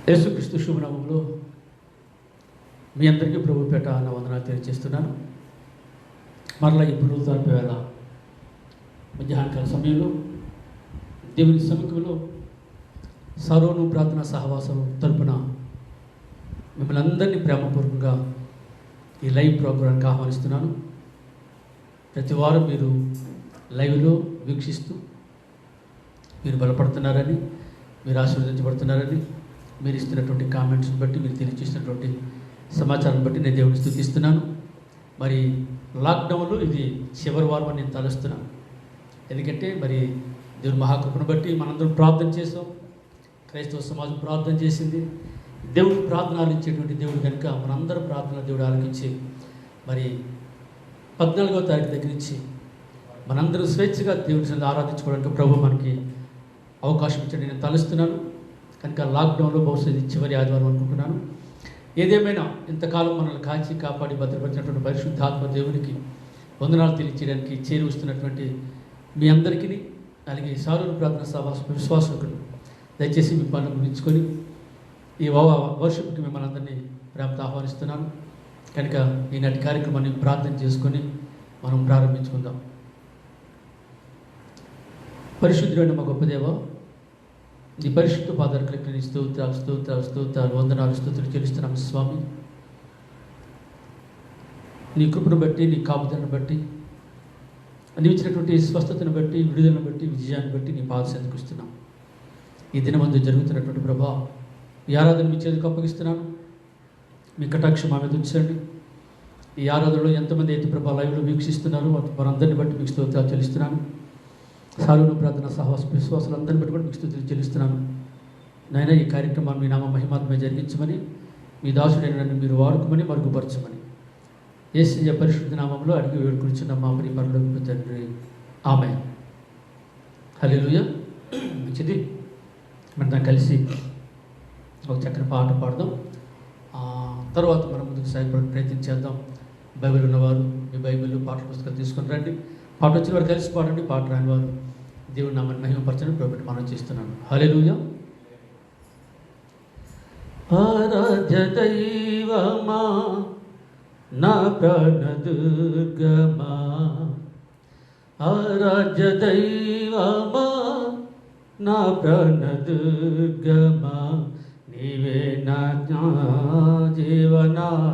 యేసుక్రీస్తు శుభనామంలో మీ అందరికీ ప్రభు పేట నా వందనాలు తెలియజేస్తున్నాను. మరలా ఈ పునరుద్ధారణ వేళ మధ్యాహ్నకాల సమయంలో దేవుని సముఖంలో సర్వను ప్రార్థన సహవాసం తరపున మిమ్మల్ని అందరినీ ప్రేమపూర్వకంగా ఈ లైవ్ ప్రోగ్రాంకి ఆహ్వానిస్తున్నాను. ప్రతి వారం మీరు లైవ్లో వీక్షిస్తూ మీరు బలపడుతున్నారని, మీరు ఆశీర్వదించబడుతున్నారని, మీరు ఇస్తున్నటువంటి కామెంట్స్ని బట్టి, మీరు తెలియజేసినటువంటి సమాచారం బట్టి నేను దేవుని స్తుతిస్తున్నాను. మరి లాక్డౌన్లో ఇది చివరి వారం అని నేను తలుస్తున్నాను. ఎందుకంటే మరి దేవుని మహాకృపను బట్టి మనందరం ప్రార్థన చేసాం, క్రైస్తవ సమాజం ప్రార్థన చేసింది. దేవుడికి ప్రార్థన ఆలకించేటువంటి దేవుడు కనుక మనందరం ప్రార్థన దేవుడు ఆలకించి మరి 14వ తారీఖు దగ్గర నుంచి మనందరం స్వేచ్ఛగా దేవుడిని ఆరాధించుకోవడానికి ప్రభు మనకి అవకాశం ఇచ్చాడు నేను తలుస్తున్నాను. కనుక లాక్డౌన్లో బహుశా ఇది చివరి ఆదివారం అనుకుంటున్నాను. ఏదేమైనా ఇంతకాలం మనల్ని కాచి కాపాడి భద్రపరిచినటువంటి పరిశుద్ధాత్మ దేవునికి వందనాలు తెలియచేయడానికి చేరి వస్తున్నటువంటి మీ అందరికీ, అలాగే సారూరు ప్రార్థన సభ విశ్వాసకులు దయచేసి మీ పనులు గురించుకొని ఈ వర్షిప్కి మిమ్మల్ని అందరినీ ప్రేమతో ఆహ్వానిస్తున్నాను. కనుక ఈనాటి కార్యక్రమాన్ని ప్రార్థన చేసుకొని మనం ప్రారంభించుకుందాం. పరిశుద్ధుడైన మా గొప్ప దేవ, నీ పరిశుద్ధ పాదాలకు నీ స్తోత్రాలు స్తోత్రాలు స్తోత్రాలు వందనాలు స్తుతులు చెల్లిస్తున్నాము స్వామి. నీ కృపను బట్టి, నీ కాపుదలను బట్టి, నీవు ఇచ్చినటువంటి స్వస్థతను బట్టి, విడుదలను బట్టి, విజయాన్ని బట్టి నీ పాద చెందుకు ఇస్తున్నాం. ఈ దినమందు జరుగుతున్నటువంటి ప్రభా ఈ ఆరాధన మీ చేతికి అప్పగిస్తున్నాను. మీ కటాక్షం మా మీద ఉంచండి. ఈ ఆరాధనలో ఎంతమంది అయితే ప్రభా లైవ్లో వీక్షిస్తున్నారు వారందరిని బట్టి మీకు స్తోత్రాలు చెల్లిస్తున్నాను. సారూరు ప్రార్థన సహవాస విశ్వాసాలందరినీ బట్టి కూడా మీకు స్తుతులు చెల్లిస్తున్నాను. నాయన ఈ కార్యక్రమాన్ని మీ నామ మహిమాత్మే జరిగించమని, మీ దాసుడైన నన్ను మీరు వాడుకోమని, మరుగుపరచమని యేసయ్య పరిశుద్ధ నామంలో అడిగి వేడుకొనిచున్న మా ప్రియ పరలోకపు తండ్రి, ఆమేన్. హల్లెలూయా. మంచిది, మనం కలిసి ఒక చక్కని పాట పాడదాం. తర్వాత మనం ముందుకు సాగిపోవడానికి ప్రయత్నం చేద్దాం. బైబిల్ ఉన్నవారు మీ బైబిల్ పాటల పుస్తకాలు తీసుకొని రండి. పాట వచ్చిన వారు కలిసి పాడండి. పాట రాని వారు దేవుని నామాన్ని మహిమపరచండి. ప్రభుత్వం మనం చేస్తున్నాను. హల్లెలూయా. ఆరాధ్య దైవమా నా ప్రాణ దుర్గమా, ఆరాధ్య దైవమా నా ప్రాణ దుర్గమా, నీవే నా జీవనాధారము,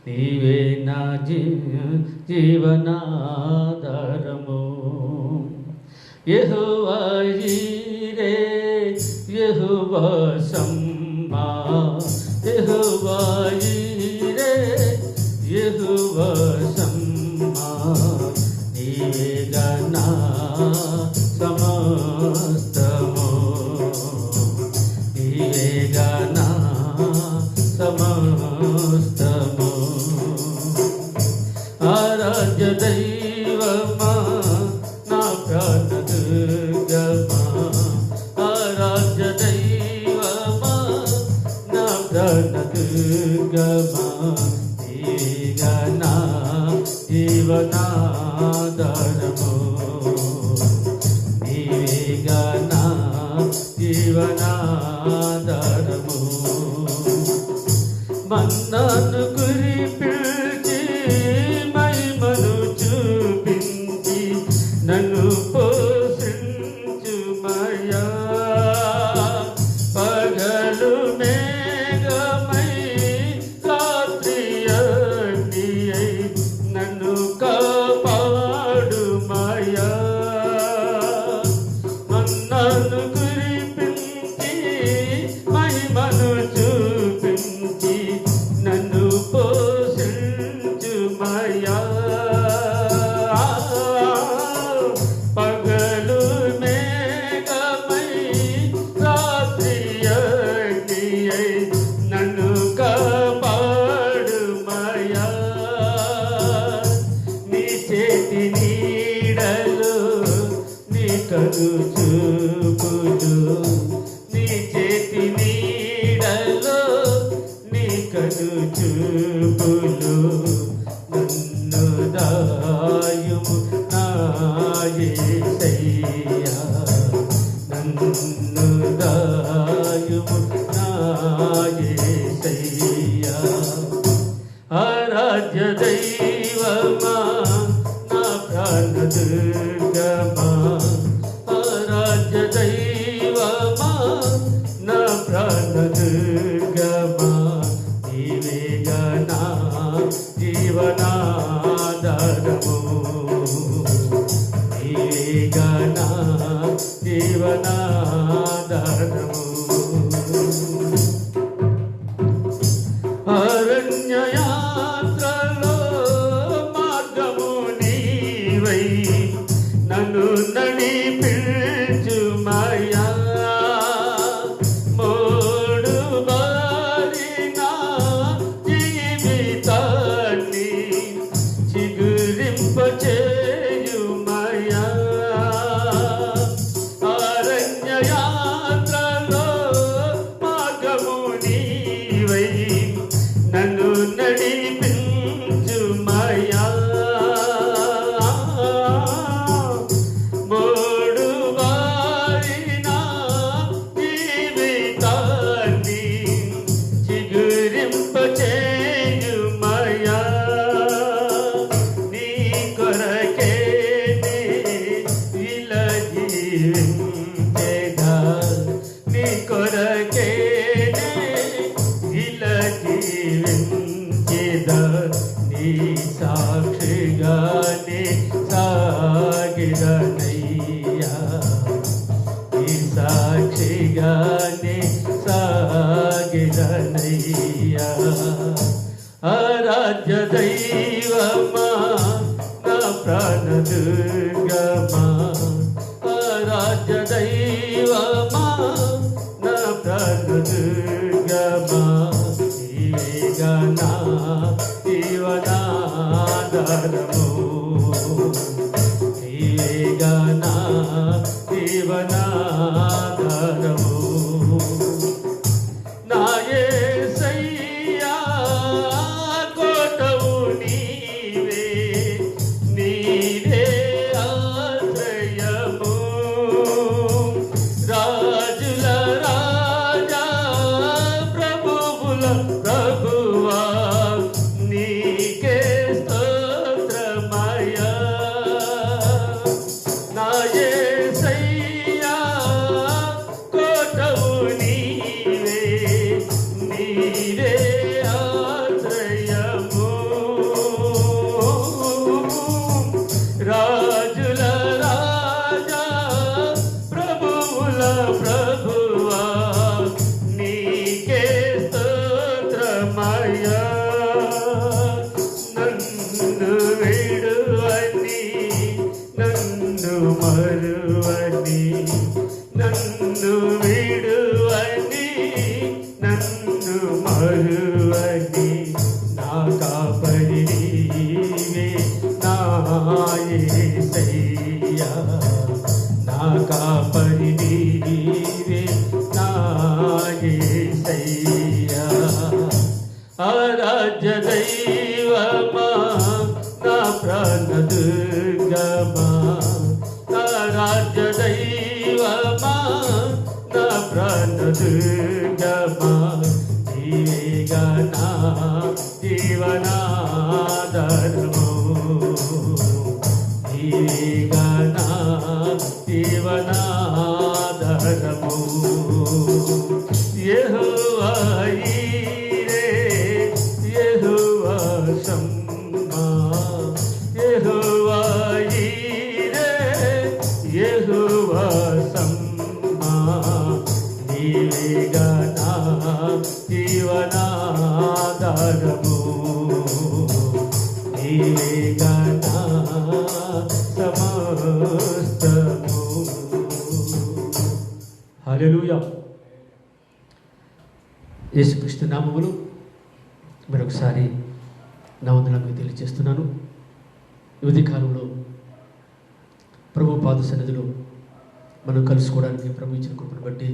నీవే నా జీవనాధారము. యెహోవా యీరే, యెహోవా షమ్మా, యెహోవా యీరే, యెహోవా షమ్మా, నీవేగా నా సమస్తము, నీవేగా నా సమస్తము. ఆరాధ్య దైవమా నా ప్రాణ దుర్గమా, ఆరాధ్య దైవమా నా ప్రాణ దుర్గమా, నీవేగా నా జీవనాధారము, నీవేగా నా జీవనాధారము. మన్నాను కురిపిల్చి మహిమను చూపించి నన్ను పోషించుమయ్యా, పగలు మేఘమై రాత్రి అగ్ని అయి నన్ను కాపాడుమయ్యా. మన్నాను కురిపించి మహిమను చూపించి నన్ను పోషించుమయ్యా, పగలు మేఘమై రాత్రి అగ్ని అయి నన్ను కాపాడుమయ్యా. నీ చేతి నీడలు నీ కను చూపులు, నీ చేతి నీడలు నీ కను చూపులు, నన్ను దాయుము నా యేసయ్యా, నన్ను యేసయ్యా ఆరాధ్య దైవమా నా ప్రాణ దుర్గమా ఆరాధ్య దైవమా నా ప్రాణ దుర్గమా నీవేగా నా జీవనాధారము నీవేగా నా జీవనాధారము అరణ్యయాత్రలో మార్గము నీవై నన్ను నడిపించుమయ్యా మోడు బారిన జీవితాన్ని చిగురింపచేయుమయ్యా అరణ్యయాత్రలో మార్గము నీవై నన్ను నడిపించుమయ్యా మోడు బారిన జీవితాన్ని చిగురింపచేయుమయ్యా నీ కొరకే ఇలా జీవించేగా నీ కొరకే ఇలా జీవించేదా నీ సాక్షిగానే సాగిరనయ్యా నీ సాక్షిగానే సాగిరనయ్యా ఆరాధ్య దైవమా నా ప్రాణ దుర్గమా ఆరాధ్య దైవమా నా ప్రాణ దుర్గమా నీవేగా నా జీవనాధారము నీవేగా నా జీవనాధారము నా యేసయ్యా కోటవు నీవే నీవే ఆశ్రయము రాజుల రాజా ప్రభువుల ప్రభువా నీకే స్తోత్రమయ్యా నా యేసయ్యా కోటవు నీవే నీవే ఆశ్రయము రాజుల రాజా ప్రభువుల ప్రభువా నీకే స్తోత్రమయ్యా నన్ను విడువని నన్ను మరువని నన్ను విడువని నన్ను మరువని నా కాపరి నీవే నా యేసయ్యా నా కాపరి నీవే నా యేసయ్యా ఆరాధ్య దైవమా నా ప్రాణ దుర్గమా ఆరాధ్య దైవమా నా ప్రాణ దుర్గమా నీవేగా నా జీవనాధారము నీవేగా నా జీవనాధారము యెహోవా ఈరే యెహోవా షమ్మా యెహోవా ఈరే యెహోవా షమ్మా నీవేగా నా జీవనాధారము నీవేగా నా సమస్తము హల్లెలూయా యేసుక్రీస్తు నామములో మరొకసారి నా వందనాలు తెలియజేస్తున్నాను. యువతి కాలంలో ప్రభు పాద సన్నిధిలో మనం కలుసుకోవడానికి ప్రభు ఇచ్చిన కృపను బట్టి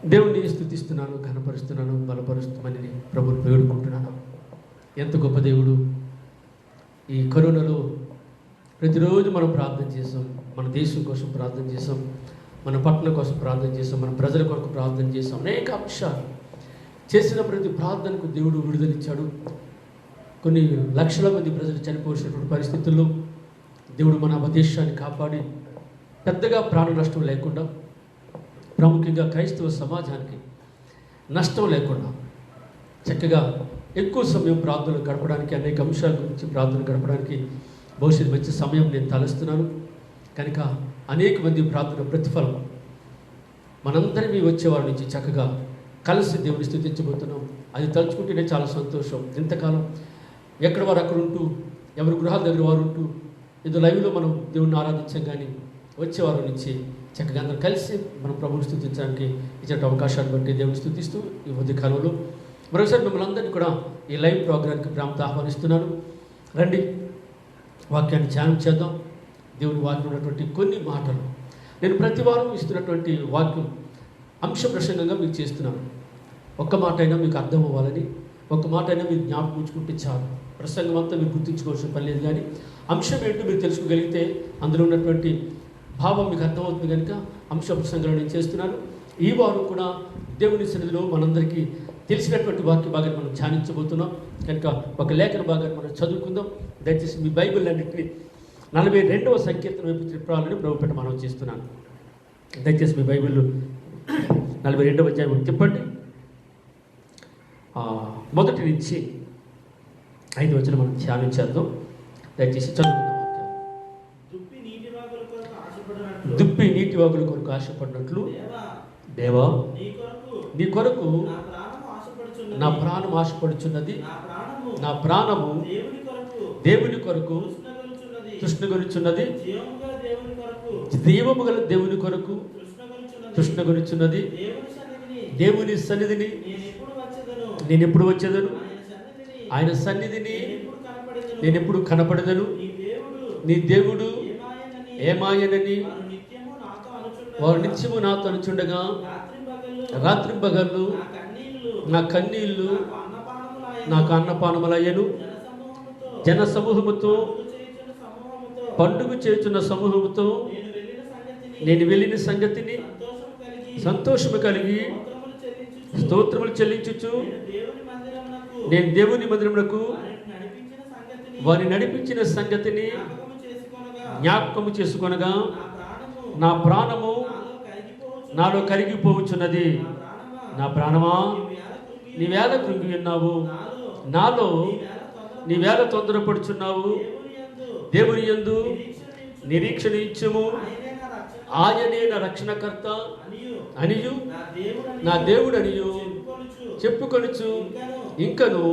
దేవుణ్ణి స్తుతిస్తున్నాను, ఘనపరుస్తున్నాను, బలపరుస్తామని ప్రభుని వేడుకుంటున్నాను. ఎంత గొప్ప దేవుడు! ఈ కరోనాలో ప్రతిరోజు మనం ప్రార్థన చేసాం, మన దేశం కోసం ప్రార్థన చేసాం, మన పట్టణం కోసం ప్రార్థన చేసాం, మన ప్రజల కొరకు ప్రార్థన చేసాం. అనేక అంశాలు చేసిన ప్రతి ప్రార్థనకు దేవుడు విడుదలిచ్చాడు. కొన్ని లక్షల మంది ప్రజలు చనిపోసినటువంటి పరిస్థితుల్లో దేవుడు మన దేశాన్ని కాపాడి పెద్దగా ప్రాణ నష్టం లేకుండా, ప్రాముఖ్యంగా క్రైస్తవ సమాజానికి నష్టం లేకుండా చక్కగా ఎక్కువ సమయం ప్రార్థనలు గడపడానికి, అనేక అంశాల గురించి ప్రార్థన గడపడానికి భవిష్యత్తు మంచి సమయం నేను తలుస్తున్నాను. కనుక అనేక మంది ప్రార్థన ప్రతిఫలం మనందరినీ వచ్చేవారి నుంచి చక్కగా కలిసి దేవుని స్తుతించబోతున్నాం. అది తలుచుకుంటేనే చాలా సంతోషం. ఇంతకాలం ఎక్కడ వారు అక్కడ ఉంటూ, ఎవరి గృహాల దగ్గర వారు ఉంటూ ఏదో లైవ్లో మనం దేవుడిని ఆరాధించాం, కానీ వచ్చేవారి నుంచి చక్కగా అందరూ కలిసి మనం ప్రభువుని స్తుతించడానికి ఇచ్చిన అవకాశాన్ని బట్టి దేవుని స్తుతిస్తూ ఈ మధ్య కాలంలో మరొకసారి మిమ్మల్ని అందరినీ కూడా ఈ లైవ్ ప్రోగ్రాంకి ప్రేమతో ఆహ్వానిస్తున్నాను. రండి, వాక్యాన్ని ధ్యానం చేద్దాం. దేవుని వాక్యం ఉన్నటువంటి కొన్ని మాటలు నేను ప్రతి వారం ఇస్తున్నటువంటి వాక్యం అంశ ప్రసంగంగా మీకు చేస్తున్నాను. ఒక్క మాట అయినా మీకు అర్థం అవ్వాలని, ఒక్క మాట అయినా మీరు జ్ఞాపకం ఉంచుకుంటే చాలు. ప్రసంగం అంతా మీరు గుర్తించుకోవాల్సిన పని లేదు, కానీ అంశం ఏంటో మీరు తెలుసుకోగలిగితే అందులో ఉన్నటువంటి భావం మీకు అర్థమవుతుంది. కనుక అంశ ప్రసంగాలు నేను చేస్తున్నాను. ఈ వారం కూడా దేవుని సన్నిధిలో మనందరికీ తెలిసినటువంటి వాక్య భాగాన్ని మనం ధ్యానించబోతున్నాం. కనుక ఒక లేఖన భాగాన్ని మనం చదువుకుందాం. దయచేసి మీ బైబిల్ అన్నింటినీ 42వ సంకీర్తన వైపు త్రిప్పాలని ప్రభుపేట మనం చేస్తున్నాను. దయచేసి మీ బైబిల్ 42వ అధ్యాయం తిప్పండి. మొదటి నుంచి 5 వచనం మనం ధ్యానం చేద్దాం. దయచేసి చదువుకుందాం. దుప్పి నీటి వాగుల కొరకు ఆశపడినట్లు దేవా నీ కొరకు నా ప్రాణం ఆశపడుచున్నది. నా ప్రాణము దేవుని కొరకు తృష్ణగొనుచున్నది. జీవము గల దేవుని కొరకు తృష్ణగొనుచున్నది. దేవుని సన్నిధిని నేను ఎప్పుడు వచ్చేదను, ఆయన సన్నిధిని నేను ఎప్పుడు కనపడదను. నీ దేవుడు ఏమాయనని వారు నిత్యము నాతో అనుచుండగా రాత్రి పగళ్ళు నా కన్నీళ్లు నాకు అన్నపానములయ్యను. జన సమూహముతో పండుగ చేస్తున్న సమూహముతో నేను వెళ్ళిన సంగతిని సంతోషము కలిగి స్తోత్రములు చెల్లించుచు నేను దేవుని మందిరమునకు వారిని నడిపించిన సంగతిని జ్ఞాపకము చేసుకొనగా నా ప్రాణము నాలో కరిగిపోవచ్చున్నది. నా ప్రాణమా నీవేళ కృంగి ఉన్నావు, నాలో నీవేళ తొందరపడుచున్నావు. దేవుని యందు నిరీక్షణ ఇచ్చుము, ఆయనే నా రక్షణకర్త అనియు నా దేవుడు అనియు చెప్పుకొనుచు ఇంకను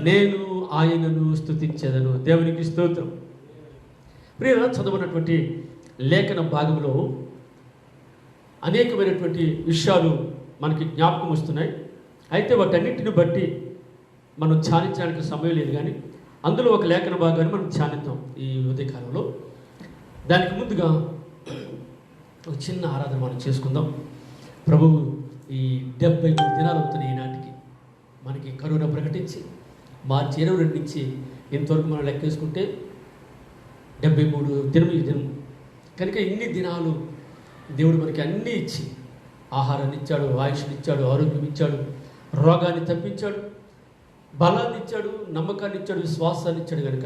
నేను ఆయనను స్తుతించెదను. దేవునికి స్తోత్రం. ప్రియులారా, చదవనటువంటి లేఖన భాగంలో అనేకమైనటువంటి విషయాలు మనకి జ్ఞాపకం వస్తున్నాయి. అయితే వాటన్నింటిని బట్టి మనం ధ్యానించడానికి సమయం లేదు, కానీ అందులో ఒక లేఖన భాగాన్ని మనం ధ్యానిద్దాం ఈ ఉదయకాలంలో. దానికి ముందుగా ఒక చిన్న ఆరాధన మనం చేసుకుందాం. ప్రభువు ఈ 73 దినాలు అవుతున్నాయి ఈనాటికి మనకి కరోనా ప్రకటించి. మార్చి 22 నుంచి ఇంతవరకు మనం లెక్కేసుకుంటే 73 దినం. కనుక ఇన్ని దినాలు దేవుడు మనకి అన్నీ ఇచ్చి, ఆహారాన్ని ఇచ్చాడు, ఆయుష్ని ఇచ్చాడు, ఆరోగ్యం ఇచ్చాడు, రోగాన్ని తప్పించాడు, బలాన్ని ఇచ్చాడు, నమ్మకాన్ని ఇచ్చాడు, విశ్వాసాన్ని ఇచ్చాడు. కనుక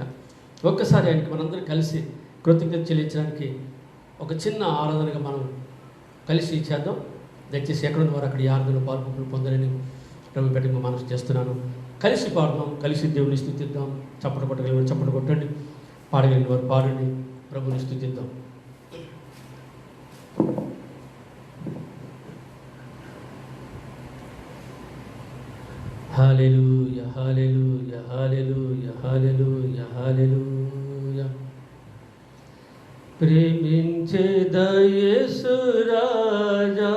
ఒక్కసారి ఆయనకి మనందరం కలిసి కృతజ్ఞత చెల్లించడానికి ఒక చిన్న ఆరాధనగా మనం కలిసి చేద్దాం. దయచేసి ఎక్కడున్న వారు అక్కడ ఈ ఆరాధనలో పాల్గొని పొందాలని ప్రభు పెట్టిన మనసు చేస్తున్నాను. కలిసి పాడదాం, కలిసి దేవుని స్తుతిద్దాం. చప్పట కొట్టగలిగిన చప్పట కొట్టండి, పాడగలిగిన వారు పాడండి, ప్రభుని స్తుతిద్దాం. హల్లెలూయా హల్లెలూయా హల్లెలూయా హల్లెలూయా హల్లెలూయా. ప్రేమించేద యేసు రాజా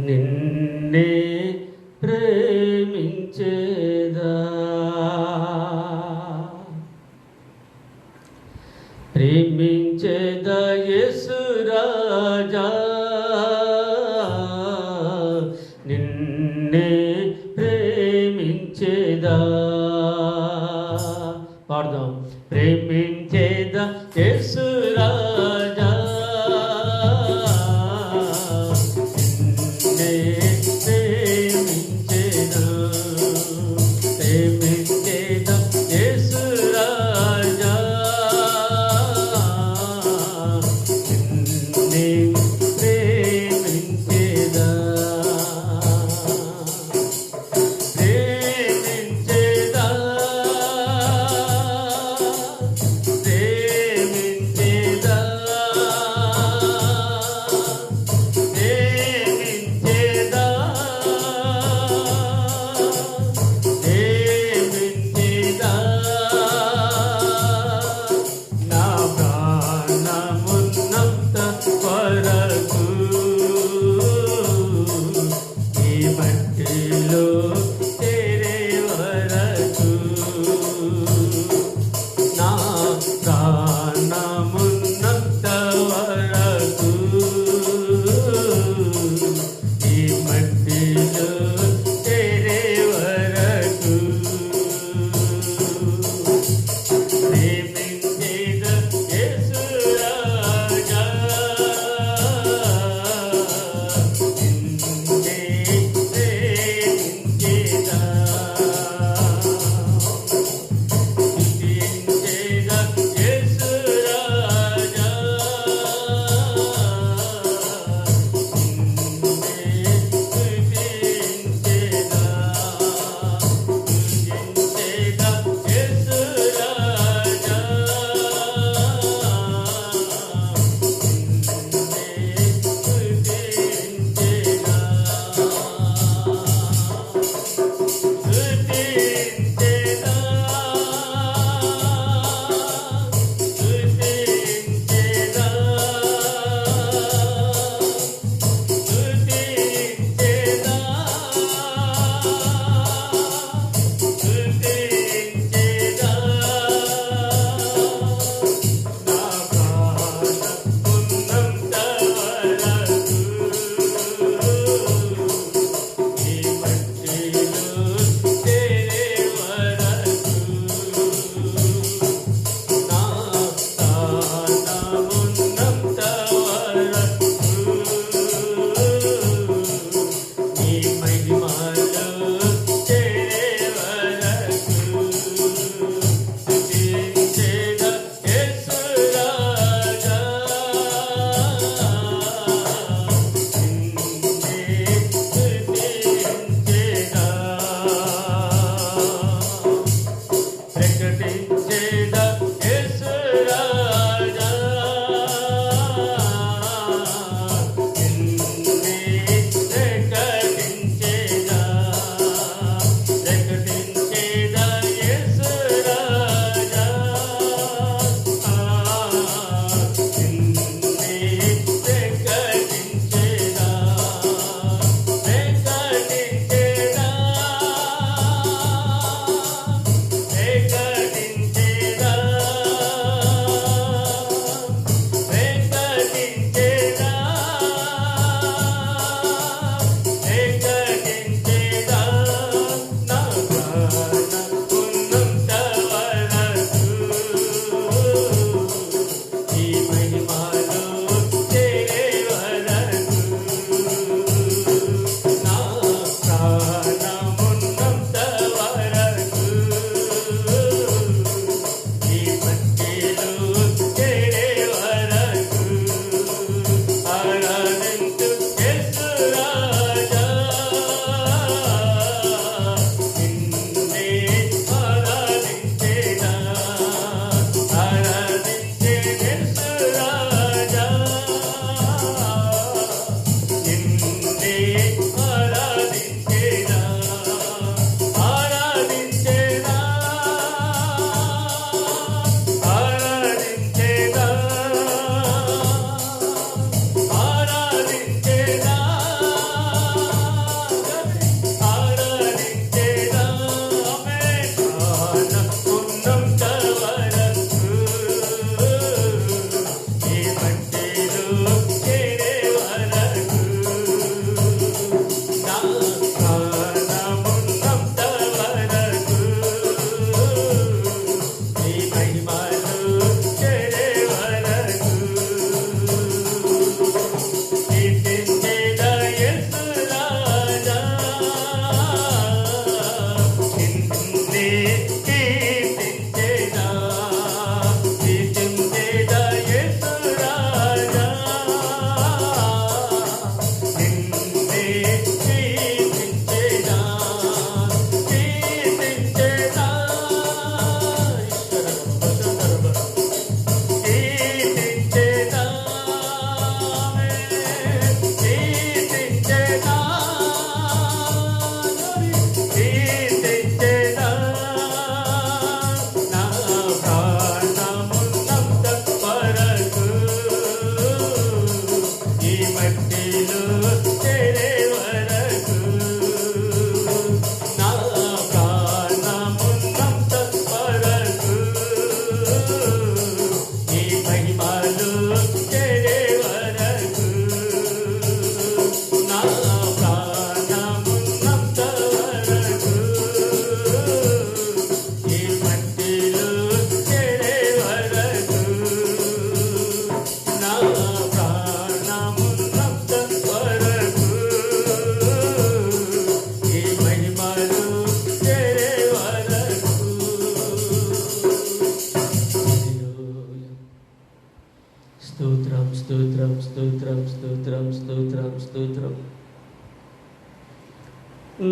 నిన్నే ప్రేమించేదా. ప్రేమించేద యేసు రాజా నిన్నే ప్రేమించేదా. పాడదాం. ప్రేమించేద యేసు రాజా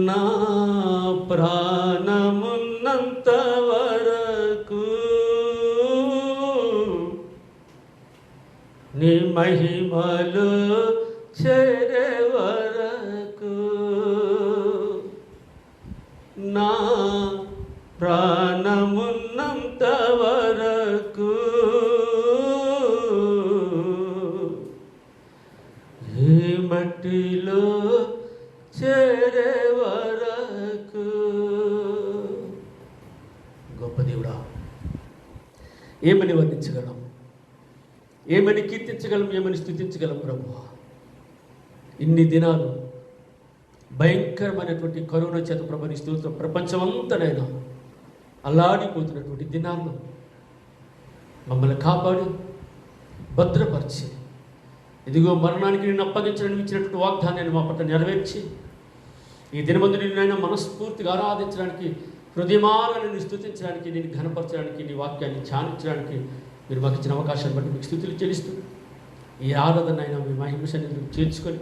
నా ప్రాణమున్నంత వరకు నీ మహిమలు చేరే వరకు నా ప్రాణమున్నంత వరకు ఈ మట్టిలో చేరే వరకు. గొప్ప దేవుడా, ఏమని వర్ణించగలం, ఏమని కీర్తించగలం, ఏమని స్తుతించగలం ప్రభువా? ఇన్ని దినాలు భయంకరమైనటువంటి కరోనా చేత ప్రభుని స్తోత్రం ప్రపంచమంతనైనా అల్లాడిపోతున్నటువంటి దినాల్లో మమ్మల్ని కాపాడి భద్రపరిచి, ఇదిగో మరణానికి నిన్ను అప్పగించడానికి ఇచ్చినటువంటి వాగ్దానాన్ని మా పట్ల నెరవేర్చి, ఈ దినమందు నిన్నైనా మనస్ఫూర్తిగా ఆరాధించడానికి, హృదయమారా నిన్ను స్తుతించడానికి, నేను ఘనపరచడానికి, నీ వాక్యాన్ని ధ్యానించడానికి మీరు మాకు ఇచ్చిన అవకాశాన్ని బట్టి మీకు స్తుతులు చెల్లిస్తూ, ఈ ఆరాధనైనా మీ మహిమ సన్నిధిలో చేర్చుకొని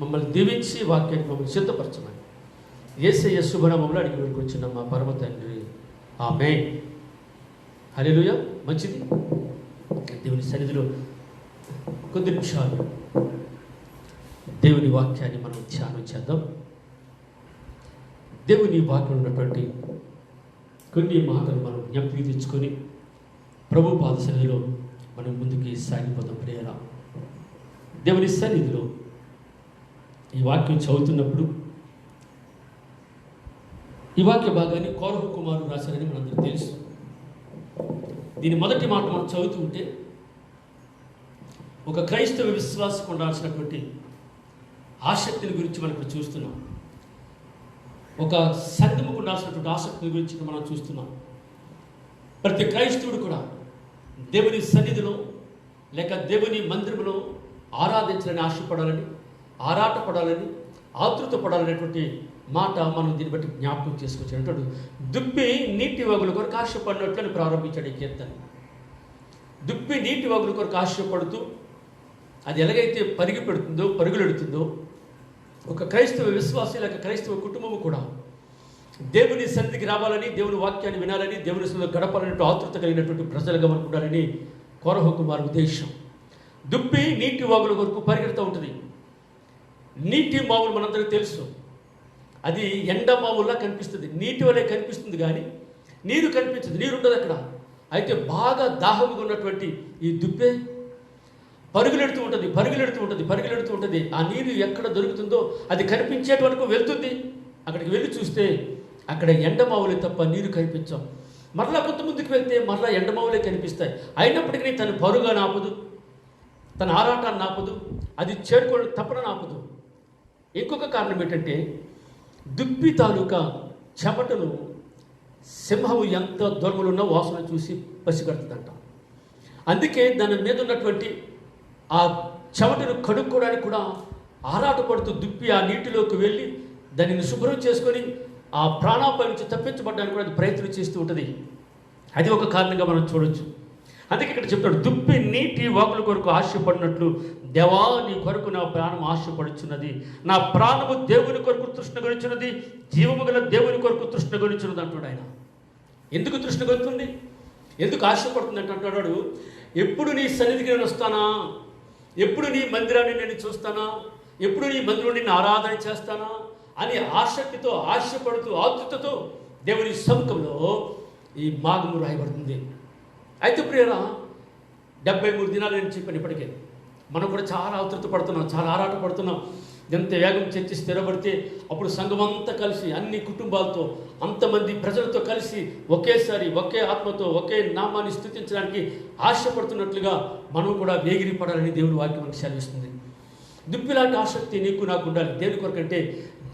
మమ్మల్ని దీవించి వాక్యాన్ని మమ్మల్ని సిద్ధపరచమని యేసయ్య శుభనామములో అడిగి వేడుకొచ్చిన మా పరమ తండ్రి, ఆమేన్. హల్లెలూయా. మంచిది. దేవుని సన్నిధిలో కొద్ది నిమిషాలు దేవుని వాక్యాన్ని మనం ధ్యానం చేద్దాం. దేవుని వాక్యం ఉన్నటువంటి కొన్ని మాటలు మనం జ్ఞాపకం తెచ్చుకొని ప్రభు పాద సన్నిధిలో మనం ముందుకి సాగిపోతాం. ప్రియరా, దేవుని సన్నిధిలో ఈ వాక్యం చదువుతున్నప్పుడు ఈ వాక్య భాగాన్ని కోరహు కుమారుడు రాశారని మనందరికీ తెలుసు. దీని మొదటి మాట మనం చదువుతూ ఉంటే ఒక క్రైస్తవ విశ్వాసం ఉండాల్సినటువంటి ఆసక్తిని గురించి మనం ఇప్పుడు చూస్తున్నాం. ఒక సంఘముకు ఉండాల్సినటువంటి ఆసక్తిని గురించి మనం చూస్తున్నాం. ప్రతి క్రైస్తవుడు కూడా దేవుని సన్నిధిలో లేక దేవుని మందిరంలో ఆరాధించాలని ఆశపడాలని, ఆరాటపడాలని, ఆతృత పడాలనేటువంటి మాట మనం దీన్ని బట్టి జ్ఞాపకం చేసుకొచ్చినట్టు దుప్పి నీటి వాగుల కొరకు ఆశపడినట్లని ప్రారంభించాడు ఈ కీర్తన. దుప్పి నీటి వాగుల కొరకు ఆశపడుతూ అది ఎలాగైతే పరుగులెడుతుందో ఒక క్రైస్తవ విశ్వాసి లేక క్రైస్తవ కుటుంబము కూడా దేవుని సన్నిధికి రావాలని, దేవుని వాక్యాన్ని వినాలని, దేవుని సన్నిధిలో గడపాలనే ఆతృత కలిగినటువంటి ప్రజలుగా మనకు ఉండాలని కోరహు కుమారు ఉద్దేశం. దుప్పి నీటి వాగుల కొరకు పరిగెడుతూ ఉంటుంది. నీటి మావులు మనందరికీ తెలుసు, అది ఎండ మావుల్లా కనిపిస్తుంది, నీటి వలె కనిపిస్తుంది కానీ నీరు కనిపించదు, నీరు ఉండదు అక్కడ. అయితే బాగా దాహముగా ఉన్నటువంటి ఈ దుప్పే పరుగులెడుతూ ఉంటుంది. ఆ నీరు ఎక్కడ దొరుకుతుందో అది కనిపించేట వరకు వెళ్తుంది. అక్కడికి వెళ్ళి చూస్తే అక్కడ ఎండమావులే తప్ప నీరు కనిపించాం. మరలా కొంత ముందుకు వెళ్తే మరలా ఎండమావులే కనిపిస్తాయి. అయినప్పటికీ తన పరుగా నాపదు, తన ఆరాటాన్ని నాపదు, అది చేరుకోవడం తప్పన నాపదు. ఇంకొక కారణం ఏంటంటే దుప్పి తాలూకా చెమటను సింహము ఎంత దూరంలో ఉన్న వాసన చూసి పసిగడుతుందంట. అందుకే దాని మీద ఉన్నటువంటి ఆ చెమటను కడుక్కోవడానికి కూడా ఆరాటపడుతూ దుప్పి ఆ నీటిలోకి వెళ్ళి దానిని శుభ్రం చేసుకొని ఆ ప్రాణాపాయం నుంచి తప్పించబడడానికి కూడా అది ప్రయత్నం చేస్తూ ఉంటుంది. అది ఒక కారణంగా మనం చూడొచ్చు. అందుకే ఇక్కడ చెప్తాడు, దుప్పి నీటి వాకుల కొరకు ఆశపడినట్లు దేవా నీ కొరకు నా ప్రాణం ఆశపడుచున్నది, నా ప్రాణము దేవుని కొరకు తృష్ణ గొలుచున్నది, జీవము గల దేవుని కొరకు తృష్ణ గొలుచున్నది అంటాడు ఆయన. ఎందుకు తృష్ణ గొలుతుంది, ఎందుకు ఆశపడుతుంది అంటే అంటున్నాడు, ఎప్పుడు నీ సన్నిధికి నేను వస్తానా, ఎప్పుడు నీ మందిరాన్ని నేను చూస్తానా, ఎప్పుడు నీ మందిరంలో నేను ఆరాధన చేస్తానా అని ఆసక్తితో, ఆశపడుతూ, ఆతృతతో దేవుని సముఖంలో ఈ మాగము రాయబడుతుంది. అయితే ప్రియరా, 73 దినాలు నేను చెప్పాను ఇప్పటికే. మనం కూడా చాలా ఆతృత పడుతున్నాం, చాలా ఆరాట పడుతున్నాం. ఎంత వేగం చర్చి స్థిరపడితే అప్పుడు సంఘం అంతా కలిసి అన్ని కుటుంబాలతో అంతమంది ప్రజలతో కలిసి ఒకేసారి ఒకే ఆత్మతో ఒకే నామాన్ని స్తుతించడానికి ఆశపడుతున్నట్లుగా మనం కూడా వేగిరి పడాలని దేవుని వాక్యం మనకు సెలవిస్తుంది. దుప్పిలాంటి ఆసక్తి నీకు నాకు ఉండాలి. దేని కొరకంటే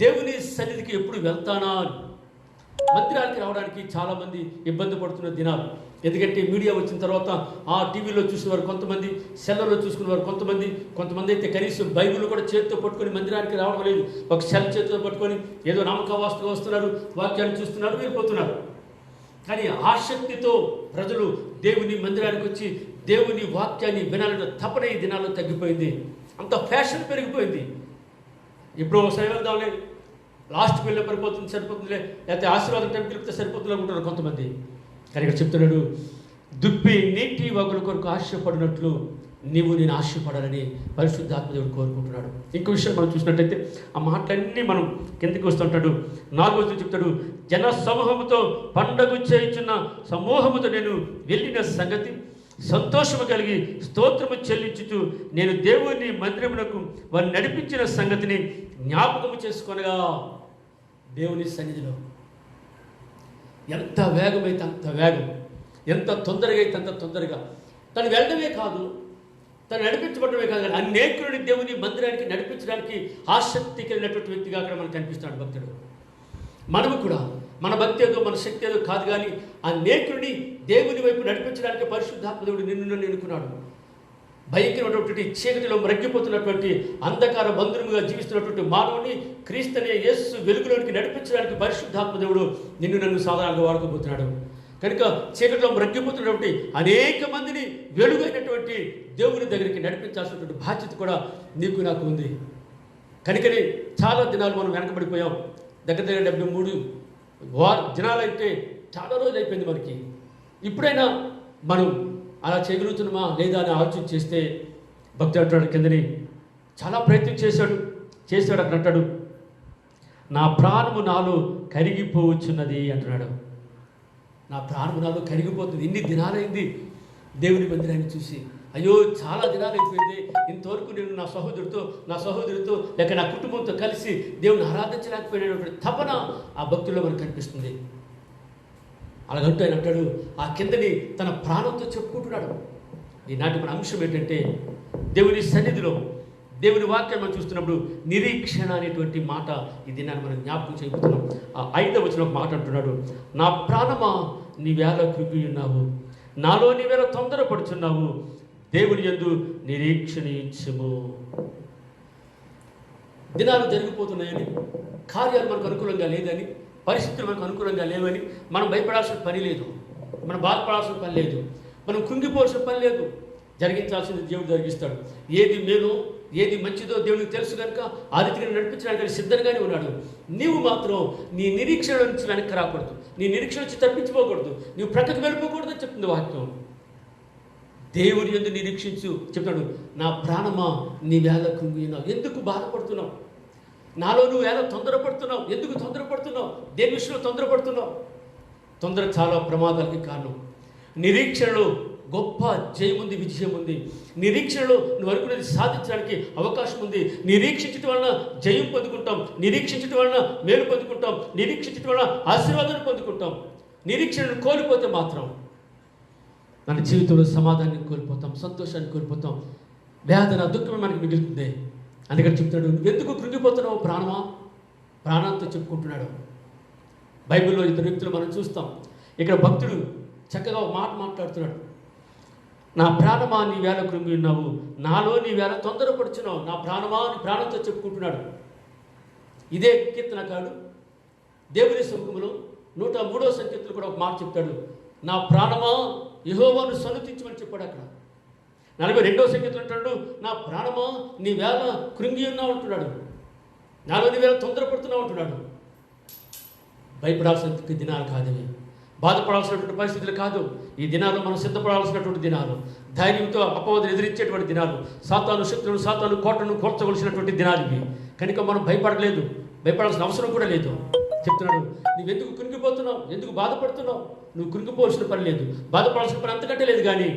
దేవుని సన్నిధికి ఎప్పుడు వెళ్తానా. మందిరానికి రావడానికి చాలామంది ఇబ్బంది పడుతున్న దినాలు. ఎందుకంటే మీడియా వచ్చిన తర్వాత ఆ టీవీలో చూసేవారు కొంతమంది, సెల్లలో చూసుకునేవారు కొంతమంది అయితే కనీసం బైబిల్ కూడా చేతితో పట్టుకొని మందిరానికి రావడం లేదు. ఒక సెల్ చేతితో పట్టుకొని ఏదో నమ్మకవాస్తుగా వస్తున్నారు, వాక్యాన్ని చూస్తున్నారు, వెళ్ళిపోతున్నారు. కానీ ఆసక్తితో ప్రజలు దేవుని మందిరానికి వచ్చి దేవుని వాక్యాన్ని వినాలని తపన ఈ దినాల్లో తగ్గిపోయింది. అంత ఫ్యాషన్ పెరిగిపోయింది. ఇప్పుడు ఒకసారి వెళ్దాంలే, లాస్ట్కి వెళ్ళే సరిపోతుందిలే, లేకపోతే ఆశీర్వాదం టైం పిలిపితే సరిపోతుంది అనుకుంటున్నారు కొంతమంది. కానీ ఇక్కడ చెప్తున్నాడు, దుప్పి నీటి వాగుల కొరకు ఆశపడినట్లు నీవు నేను ఆశపడాలని పరిశుద్ధాత్మదేవుడు కోరుకుంటున్నాడు. ఇంకో విషయం మనం చూసినట్టయితే ఆ మాటలన్నీ మనం కిందకి వస్తుంటాడు. 4వ చెప్తాడు, జన సమూహముతో పండగ చేయుచున్న సమూహముతో నేను వెళ్ళిన సంగతి సంతోషము కలిగి స్తోత్రము చెల్లించుచు నేను దేవుని మందిరమునకు వారిని నడిపించిన సంగతిని జ్ఞాపకము చేసుకొనగా. దేవుని సన్నిధిలో ఎంత వేగమైతే అంత వేగం, ఎంత తొందరగా అయితే అంత తొందరగా తను వెళ్ళడమే కాదు, తను నడిపించబడమే కాదు, కానీ అనేకులని దేవుని మందిరానికి నడిపించడానికి ఆసక్తి కలిగినటువంటి వ్యక్తిగా అక్కడ మనకు కనిపిస్తున్నాడు భక్తుడు. మనము కూడా మన భక్తి ఏదో మన శక్తి ఏదో కాదు, కానీ అనేకుడిని దేవుని వైపు నడిపించడానికి పరిశుద్ధాత్మదేవుడు నిన్ను ఎన్నుకున్నాడు. భయంకరమైనటువంటి చీకటిలో మ్రగ్గిపోతున్నటువంటి అంధకార బంధువుగా జీవిస్తున్నటువంటి మానవుని క్రీస్తునే యేసు వెలుగులోనికి నడిపించడానికి పరిశుద్ధాత్మదేవుడు నన్ను సాధారణంగా వాడుకోబోతున్నాడు. కనుక చీకటిలో మ్రగ్గిపోతున్నటువంటి అనేక మందిని వెలుగైనటువంటి దేవుని దగ్గరికి నడిపించాల్సినటువంటి బాధ్యత కూడా నీకు నాకు ఉంది. కనుకనే చాలా దినాలు మనం వెనకబడిపోయాం. దగ్గర 73 దినాలు అయితే చాలా రోజులు అయిపోయింది మనకి. ఇప్పుడైనా మనం అలా చేయగలుగుతున్నామా లేదా అని ఆలోచన చేస్తే భక్తుడు అంటాడు కిందని, చాలా ప్రయత్నం చేశాడు అక్కడ అంటాడు, నా ప్రాణము నాలో కరిగిపోవచ్చున్నది అంటున్నాడు. నా ప్రాణము నాలో కరిగిపోతుంది. ఇన్ని దినాలైంది దేవుని మందిరాన్ని చూసి, అయ్యో చాలా దినాలు అయిపోయింది, ఇంతవరకు నేను నా సహోదరుడితో లేక నా కుటుంబంతో కలిసి దేవుని ఆరాధించలేకపోయినటువంటి తపన ఆ భక్తుల్లో మనకు కనిపిస్తుంది. అలాగంటూ ఆయన అంటాడు, ఆ కిందని తన ప్రాణంతో చెప్పుకుంటున్నాడు. ఈనాటి మన అంశం ఏంటంటే, దేవుని సన్నిధిలో దేవుని వాక్యం మనం చూస్తున్నప్పుడు నిరీక్షణ అనేటువంటి మాట ఈ దినాన్ని మనం జ్ఞాపకం చేయబోతున్నాం. ఆ 5వ వచనం ఒక మాట అంటున్నాడు, నా ప్రాణమా నీవేళ కృంగి ఉన్నావు, నాలో నీవేళ తొందరపడుచున్నావు, దేవుని యందు నిరీక్షణించుము. దినాలు జరిగిపోతున్నాయని, కార్యాలు మనకు అనుకూలంగా లేదని, పరిస్థితులు మనకు అనుకూలంగా లేవని మనం భయపడాల్సిన పని లేదు, మనం బాధపడాల్సిన పని లేదు, మనం కృంగిపోవాల్సిన పని లేదు. జరిగించాల్సింది దేవుడు జరిగిస్తాడు. ఏది మేలో ఏది మంచిదో దేవుడికి తెలుసు కనుక ఆ రీతిగా నడిపించడానికి సిద్ధంగానే ఉన్నాడు. నీవు మాత్రం నీ నిరీక్షణ నుంచి వెనక్కి రాకూడదు, నీ నిరీక్షణ నుంచి తప్పించిపోకూడదు, నీవు ప్రక్కకి వెళ్ళిపోకూడదు అని చెప్తుంది వాక్యం. దేవుని యందు నిరీక్షించు చెప్తాడు, నా ప్రాణమా నీ వేళ కృంగినావు, ఎందుకు బాధపడుతున్నావు, నాలో నువ్వు వేళ తొందరపడుతున్నావు, ఎందుకు తొందరపడుతున్నావు, దేని విషయంలో తొందరపడుతున్నావు? తొందర చాలా ప్రమాదాలకి కారణం. నిరీక్షణలో గొప్ప జయం ఉంది, విజయం ఉంది. నిరీక్షణలో నువ్వు అనుకునేది సాధించడానికి అవకాశం ఉంది. నిరీక్షించడం వలన జయం పొందుకుంటాం, నిరీక్షించడం వలన మేలు పొందుకుంటాం, నిరీక్షించడం వలన ఆశీర్వాదాన్ని పొందుకుంటాం. నిరీక్షణను కోల్పోతే మాత్రం మన జీవితంలో సమాధానాన్ని కోల్పోతాం, సంతోషాన్ని కోల్పోతాం, వేదన దుఃఖమే మనకి మిగులుతుంది. అందుకని చెప్తాడు, నువ్వెందుకు కృంగిపోతున్నావు ప్రాణమా? ప్రాణంతో చెప్పుకుంటున్నాడు. బైబిల్లో ఇద్దరు వ్యక్తులు మనం చూస్తాం. ఇక్కడ భక్తుడు చక్కగా ఒక మాట మాట్లాడుతున్నాడు, నా ప్రాణమా నీ వేళ కృంగి ఉన్నావు, నాలో నీ వేళ తొందరపడుచున్నావు. నా ప్రాణమా నీ ప్రాణంతో చెప్పుకుంటున్నాడు. ఇదే కీర్తనకారుడు దేవుని సముఖంలో 103వ సంకీర్తనలో కూడా ఒక మాట చెప్తాడు, నా ప్రాణమా యెహోవాను సన్నుతించమని చెప్పాడు. అక్కడ 42వ సంకీర్తన అంటాడు, నా ప్రాణమా నీ వేళ కృంగి ఉన్నావు అంటున్నాడు, నాలో నీ వేళ తొందరపడుతున్నావు అంటున్నాడు. భయపడాల్సిన దినాలు కాదవి, బాధపడాల్సినటువంటి పరిస్థితులు కాదు. ఈ దినాలు మనం సిద్ధపడాల్సినటువంటి దినాలు, ధైర్యంతో అపవాదులు ఎదిరించేటువంటి దినాలు, సాతాను శక్తులను సాతాను కోటను కోర్చవలసినటువంటి దినాలు ఇవి. కనుక మనం భయపడాల్సిన అవసరం కూడా లేదు. చెప్తున్నాడు, నువ్వెందుకు కృంగిపోతున్నావు, ఎందుకు బాధపడుతున్నావు? నువ్వు కృంగిపోవాల్సిన పని లేదు, బాధపడాల్సిన పని అంతకంటే లేదు. కానీ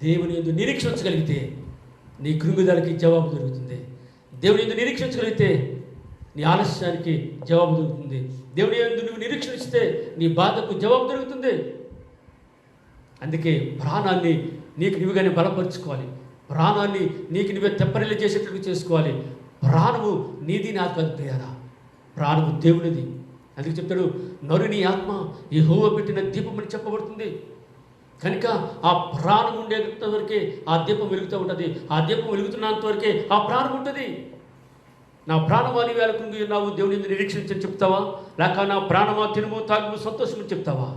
దేవుని యందు నిరీక్షించగలిగితే నీ కృంగుదలకి జవాబు దొరుకుతుంది. దేవుని యందు నిరీక్షించగలిగితే నీ ఆలస్యానికి జవాబు దొరుకుతుంది. దేవుని యందు నువ్వు నిరీక్షిస్తే నీ బాధకు జవాబు దొరుకుతుంది. అందుకే ప్రాణాన్ని నీకు నువ్వుగానే బలపరుచుకోవాలి, ప్రాణాన్ని నీకు నువ్వే తెప్పరిల్లి చేసేటట్టు చేసుకోవాలి. ప్రాణము నీది నాకు కాదు ప్రియారా, ప్రాణము దేవునిది. అందుకే చెప్తాడు, నరుని ఆత్మ యెహోవా పెట్టిన దీపం అని చెప్పబడుతుంది. కనుక ఆ ప్రాణం ఉండేంత వరకే ఆ దీపం వెలుగుతూ ఉంటుంది, ఆ దీపం వెలుగుతున్నంత వరకే ఆ ప్రాణం ఉంటుంది. నా ప్రాణమా నీ వేళ కృంగి ఉన్నావు, దేవుని యందు నిరీక్షించని చెప్తావా? లేక నా ప్రాణమా తినుము తాగుము సంతోషమని చెప్తావా?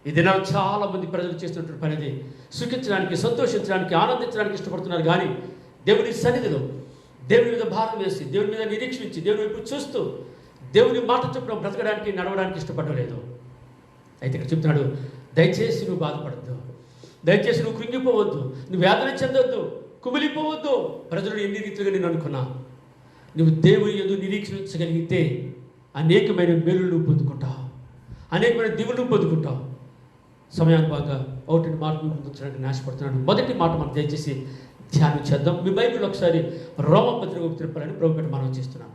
ఈ దినాలు చాలామంది ప్రజలు చేస్తున్నటువంటి పని అది. సుఖించడానికి, సంతోషించడానికి, ఆనందించడానికి ఇష్టపడుతున్నారు. కానీ దేవుని సన్నిధిలో దేవుని మీద భారం వేసి, దేవుని మీద నిరీక్షించి, దేవుని వైపు చూస్తూ దేవుని మాట చొప్పున బ్రతకడానికి, నడవడానికి ఇష్టపడలేదు. అయితే ఇక్కడ చెప్తున్నాడు, దయచేసి నువ్వు బాధపడద్దు, దయచేసి నువ్వు కృంగిపోవద్దు, నువ్వు వేదన చెందొద్దు, కుమిలిపోవద్దు. ప్రజలు ఎన్ని రీతిగా నేను అనుకున్నా, నువ్వు దేవుని యందు నిరీక్షించగలిగితే అనేకమైన మేలులు నువ్వు పొందుకుంటావు, అనేకమైన దివులు పొందుకుంటావు. సమయాన్ని బాగా ఒకటి మాట ముందుంచడానికి నాశపడుతున్నాడు. మొదటి మాట మనం దయచేసి ధ్యానం చేద్దాం. మీ బైబిల్ ఒకసారి రోమపత్రిక తిరుపాలని ప్రభుపేట మనం చేస్తున్నాం.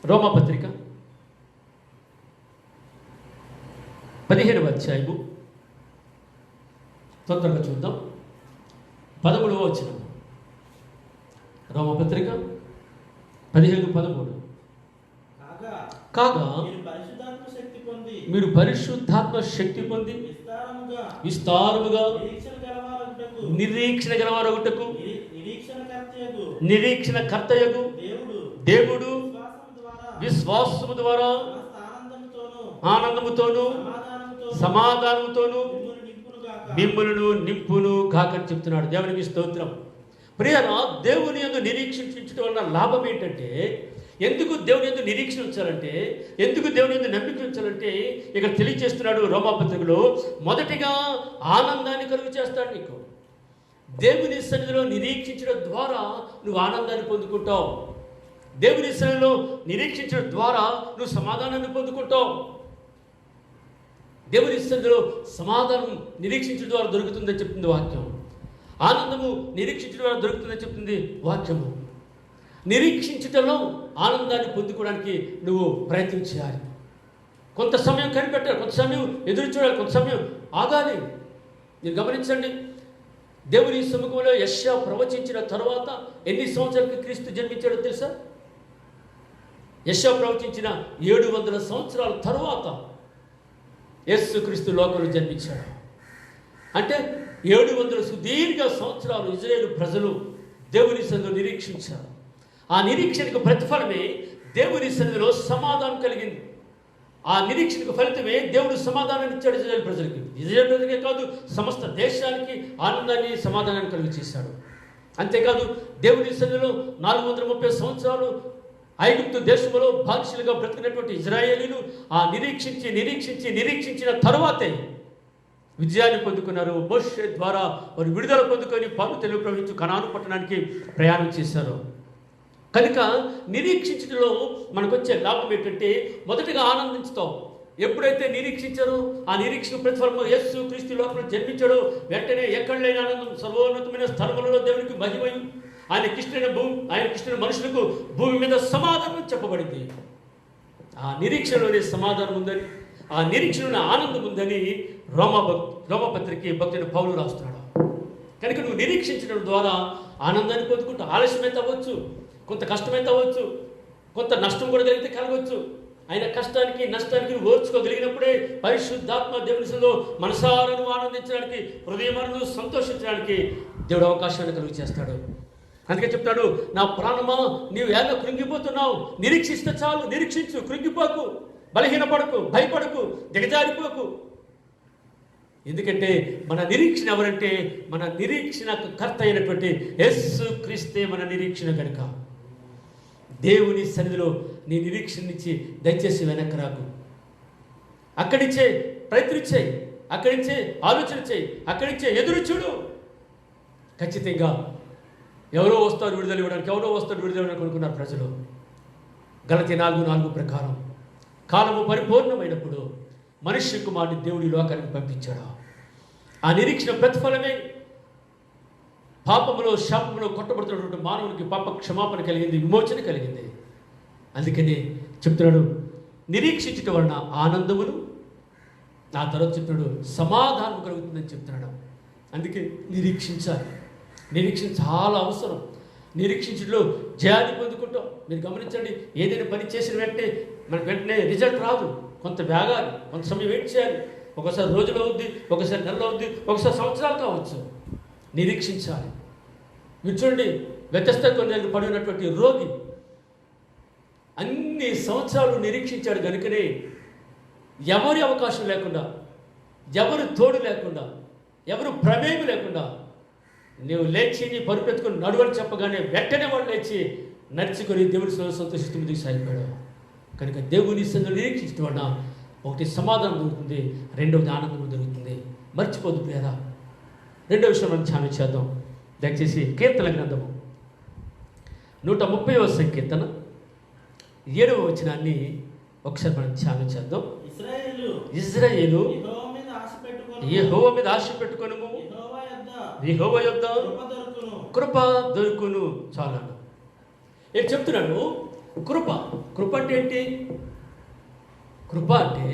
రోమపత్రిక 15వ అధ్యాయము తొందరగా చూద్దాం. 13వ వచనం. రోమపత్రిక 15:13. కాగా మీరు పరిశుద్ధాత్మ శక్తి పొంది విస్తారముగా నిరీక్షణ గలవారగుటకు నిరీక్షణ కర్తయగు దేవుడు విశ్వాసము ద్వారా ఆనందముతోను సమాధానముతోను మిమ్ములను నింపును కాకని చెప్తున్నాడు. దేవునికి స్తోత్రం. ప్రియరా, దేవుని యందు నిరీక్షించడం వలన లాభం ఏంటంటే ఎందుకు దేవుని యందు నిరీక్షణ ఉంచాలంటే, ఎందుకు దేవుని యందు నమ్మిక ఉంచాలంటే ఇక్కడ తెలియజేస్తున్నాడు రోమాపత్రికలో, మొదటిగా ఆనందాన్ని కలుగు చేస్తాడు నీకు. దేవుని సన్నిధిలో నిరీక్షించడం ద్వారా నువ్వు ఆనందాన్ని పొందుకుంటావు. దేవుని సన్నిధిలో నిరీక్షించడం ద్వారా నువ్వు సమాధానాన్ని పొందుకుంటావు. దేవుని సన్నిధిలో సమాధానం నిరీక్షించడం ద్వారా దొరుకుతుందని చెప్తుంది వాక్యం. ఆనందము నిరీక్షించడం ద్వారా దొరుకుతుందని చెప్తుంది వాక్యము. నిరీక్షించటంలో ఆనందాన్ని పొందుకోవడానికి నువ్వు ప్రయత్నం చేయాలి. కొంత సమయం కనిపెట్టాలి, కొంత సమయం ఎదురు చూడాలి, కొంత సమయం ఆగాలి. మీరు గమనించండి, దేవుని సముఖంలో యెషయా ప్రవచించిన తర్వాత ఎన్ని సంవత్సరాలకి క్రీస్తు జన్మించాడో తెలుసా? యెషయా ప్రవచించిన 700 సంవత్సరాల తరువాత యేసు క్రీస్తు లోకంలో జన్మించాడు. అంటే 700 సుదీర్ఘ సంవత్సరాలు ఇజ్రాయేలు ప్రజలు దేవుని సన్నిధిలో నిరీక్షించారు. ఆ నిరీక్షణకు ప్రతిఫలమే దేవుని సన్నిధిలో సమాధానం కలిగింది. ఆ నిరీక్షణకు ఫలితమే దేవుడు సమాధానాన్ని ఇచ్చాడు ఇజ్రాయేలు ప్రజలకి. ఇజ్రాయేలు ప్రజలకే కాదు, సమస్త దేశానికి ఆనందాన్ని, సమాధానాన్ని కలుగు చేశాడు. అంతేకాదు, దేవుని సన్నిధిలో 430 సంవత్సరాలు ఐగుప్తు దేశంలో బానిసలుగా బ్రతికినటువంటి ఇజ్రాయేలీలు ఆ నిరీక్షించిన తరువాతే విజయాన్ని పొందుకున్నారు. మోషే ద్వారా వారు విడుదల పొందుకొని పాలు తెలుగు ప్రవహించు కనాను పట్టణానికి ప్రయాణం చేశారు. కనుక నిరీక్షించడంలో మనకు వచ్చే లాభం ఏంటంటే, మొదటగా ఆనందించుతాం. ఎప్పుడైతే నిరీక్షించారో ఆ నిరీక్షణ ప్రతిఫలం యేసు క్రీస్తు లోపల జన్మించాడో వెంటనే ఎక్కడ లేని ఆనందం, సర్వోన్నతమైన స్థలములలో దేవునికి మహిమయు, ఆయనకిష్టమైన మనుషులకు భూమి మీద సమాధానం చెప్పబడింది. ఆ నిరీక్షణలోనే సమాధానం ఉందని, ఆ నిరీక్షణలో ఆనందం ఉందని రోమపత్రిక భక్తుని పౌలు రాస్తున్నాడు. కనుక నువ్వు నిరీక్షించడం ద్వారా ఆనందాన్ని పొందుకుంటూ, ఆలస్యమైతే అవ్వచ్చు, కొంత కష్టమైతే అవ్వచ్చు, కొంత నష్టం కూడా కలగవచ్చు. ఆయన కష్టానికి నష్టానికి ఓర్చుకోగలిగినప్పుడే పరిశుద్ధాత్మ దేవుని సన్నిధిలో మనసారను ఆనందించడానికి, హృదయమను సంతోషించడానికి దేవుడు అవకాశాన్ని కలుగు చేస్తాడు. అందుకే చెప్తాడు, నా ప్రాణమా నీవు ఎలా కృంగిపోతున్నావు, నిరీక్షిస్తే చాలు, నిరీక్షించు, కృంగిపోకు, బలహీనపడకు, భయపడకు, దిగజారిపోకు. ఎందుకంటే మన నిరీక్షణ ఎవరంటే, మన నిరీక్షణ కర్త అయినటువంటి యేసు క్రీస్తే మన నిరీక్షణ కనుక దేవుని సన్నిధిలో నీ నిరీక్షణ నుంచి దయచేసి వెనక్కి రాకు. అక్కడి నుంచే ప్రయత్నం చేయి, అక్కడి నుంచే ఆలోచన చేయి, అక్కడి నుంచే ఎదురు చూడు. ఖచ్చితంగా ఎవరో వస్తారు విడుదల ఇవ్వడానికి, ఎవరో వస్తారు విడుదల ఇవ్వడానికి అనుకున్నారు ప్రజలు. గలతీ 4:4 ప్రకారం కాలము పరిపూర్ణమైనప్పుడు మనుష్య కుమారుని దేవుడి లోకానికి పంపించాడు. ఆ నిరీక్షణ ప్రతిఫలమే పాపములో శాపములో కొట్టబడుతున్నటువంటి మానవునికి పాప క్షమాపణ కలిగింది, విమోచన కలిగింది. అందుకని చెప్తున్నాడు, నిరీక్షించటం వలన ఆనందమును, ఆ తర్వాత చెప్తున్నాడు సమాధానం కలుగుతుందని చెప్తున్నాడు. అందుకే నిరీక్షించాలి. నిరీక్షణ చాలా అవసరం. నిరీక్షించడంలో జయాన్ని పొందుకుంటాం. మీరు గమనించండి, ఏదైనా పని చేసిన వెంటనే మనకు వెంటనే రిజల్ట్ రాదు. కొంత వేగాలి, కొంత సమయం వెయిట్ చేయాలి. ఒకసారి రోజులు అవుద్ది, ఒకసారి నెలలో అవుద్ది, ఒకసారి సంవత్సరాలు కావచ్చు. నిరీక్షించాలి. మీరు చూడండి, వ్యత్యస్త కొన్ని పడినటువంటి రోగి అన్ని సంవత్సరాలు నిరీక్షించాడు కనుకనే ఎవరి అవకాశం లేకుండా, ఎవరు తోడు లేకుండా, ఎవరు ప్రమేయం లేకుండా నీవు లేచి నీ పరుపెత్తుకొని నడువని చెప్పగానే వెంటనే వాడు లేచి నడుచుకొని దేవుడి సంతోషిస్తూ ముందుకు సాగిపోయాడు. కనుక దేవుని సన్నిధిలో నిరీక్షించడం వలన ఒకటి సమాధానం దొరుకుతుంది, రెండవది ఆనందం దొరుకుతుంది. మర్చిపోదు ప్రియరా. రెండో విషయం మనం ధ్యానం చేద్దాం. దయచేసి కీర్తన గ్రంథము 130వ సంకీర్తన 7వ వచనాన్ని ఒకసారి మనం ధ్యానం చేద్దాం. ఇశ్రాయేలు యెహోవా మీద ఆశ పెట్టుకొనుము, యెహోవా యొద్ద కృప దొరుకును. చాలను ఏం చెప్తున్నాడు? కృప. కృప అంటే ఏంటి? కృప అంటే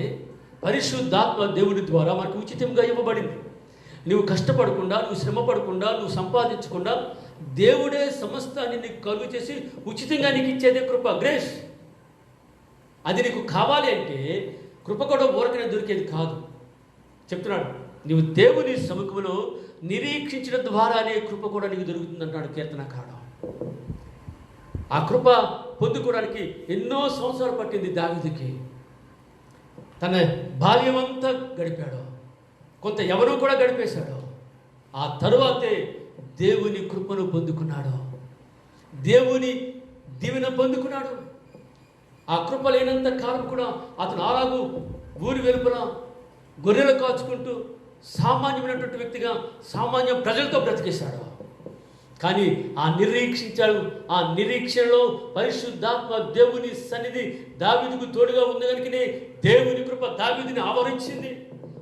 పరిశుద్ధాత్మ దేవుడి ద్వారా మనకు ఉచితంగా ఇవ్వబడింది. నువ్వు కష్టపడకుండా, నువ్వు శ్రమ పడకుండా, నువ్వు సంపాదించకుండా దేవుడే సమస్తాన్ని నీకు కలుగు చేసి ఉచితంగా నీకు ఇచ్చేదే కృప, గ్రేస్. అది నీకు కావాలి అంటే కృప కూడా ఊరకనే దొరికేది కాదు. చెప్తున్నాడు, నీవు దేవుని సముఖంలో నిరీక్షించడం ద్వారానే కృప కూడా నీకు దొరుకుతుంది అంటాడు కీర్తనకారుడు. ఆ కృప పొందుకోవడానికి ఎన్నో సంవత్సరాలు పట్టింది దావీదుకి. తన బాల్యమంతా గడిపాడు, కొంత ఎవరు కూడా గడిపేశాడు. ఆ తరువాతే దేవుని కృపను పొందుకున్నాడు, దేవుని దీవెన పొందుకున్నాడు. ఆ కృప లేనంత కాలం కూడా అతను అలాగూ ఊరి వెలుపల గొర్రెలు కాచుకుంటూ సామాన్యమైనటువంటి వ్యక్తిగా సామాన్య ప్రజలతో బ్రతికేశాడు. కానీ ఆ నిరీక్షణలో పరిశుద్ధాత్మ దేవుని సన్నిధి దావీదుకు తోడుగా ఉంది కనుకనే దేవుని కృప దావీదుని ఆవరించింది.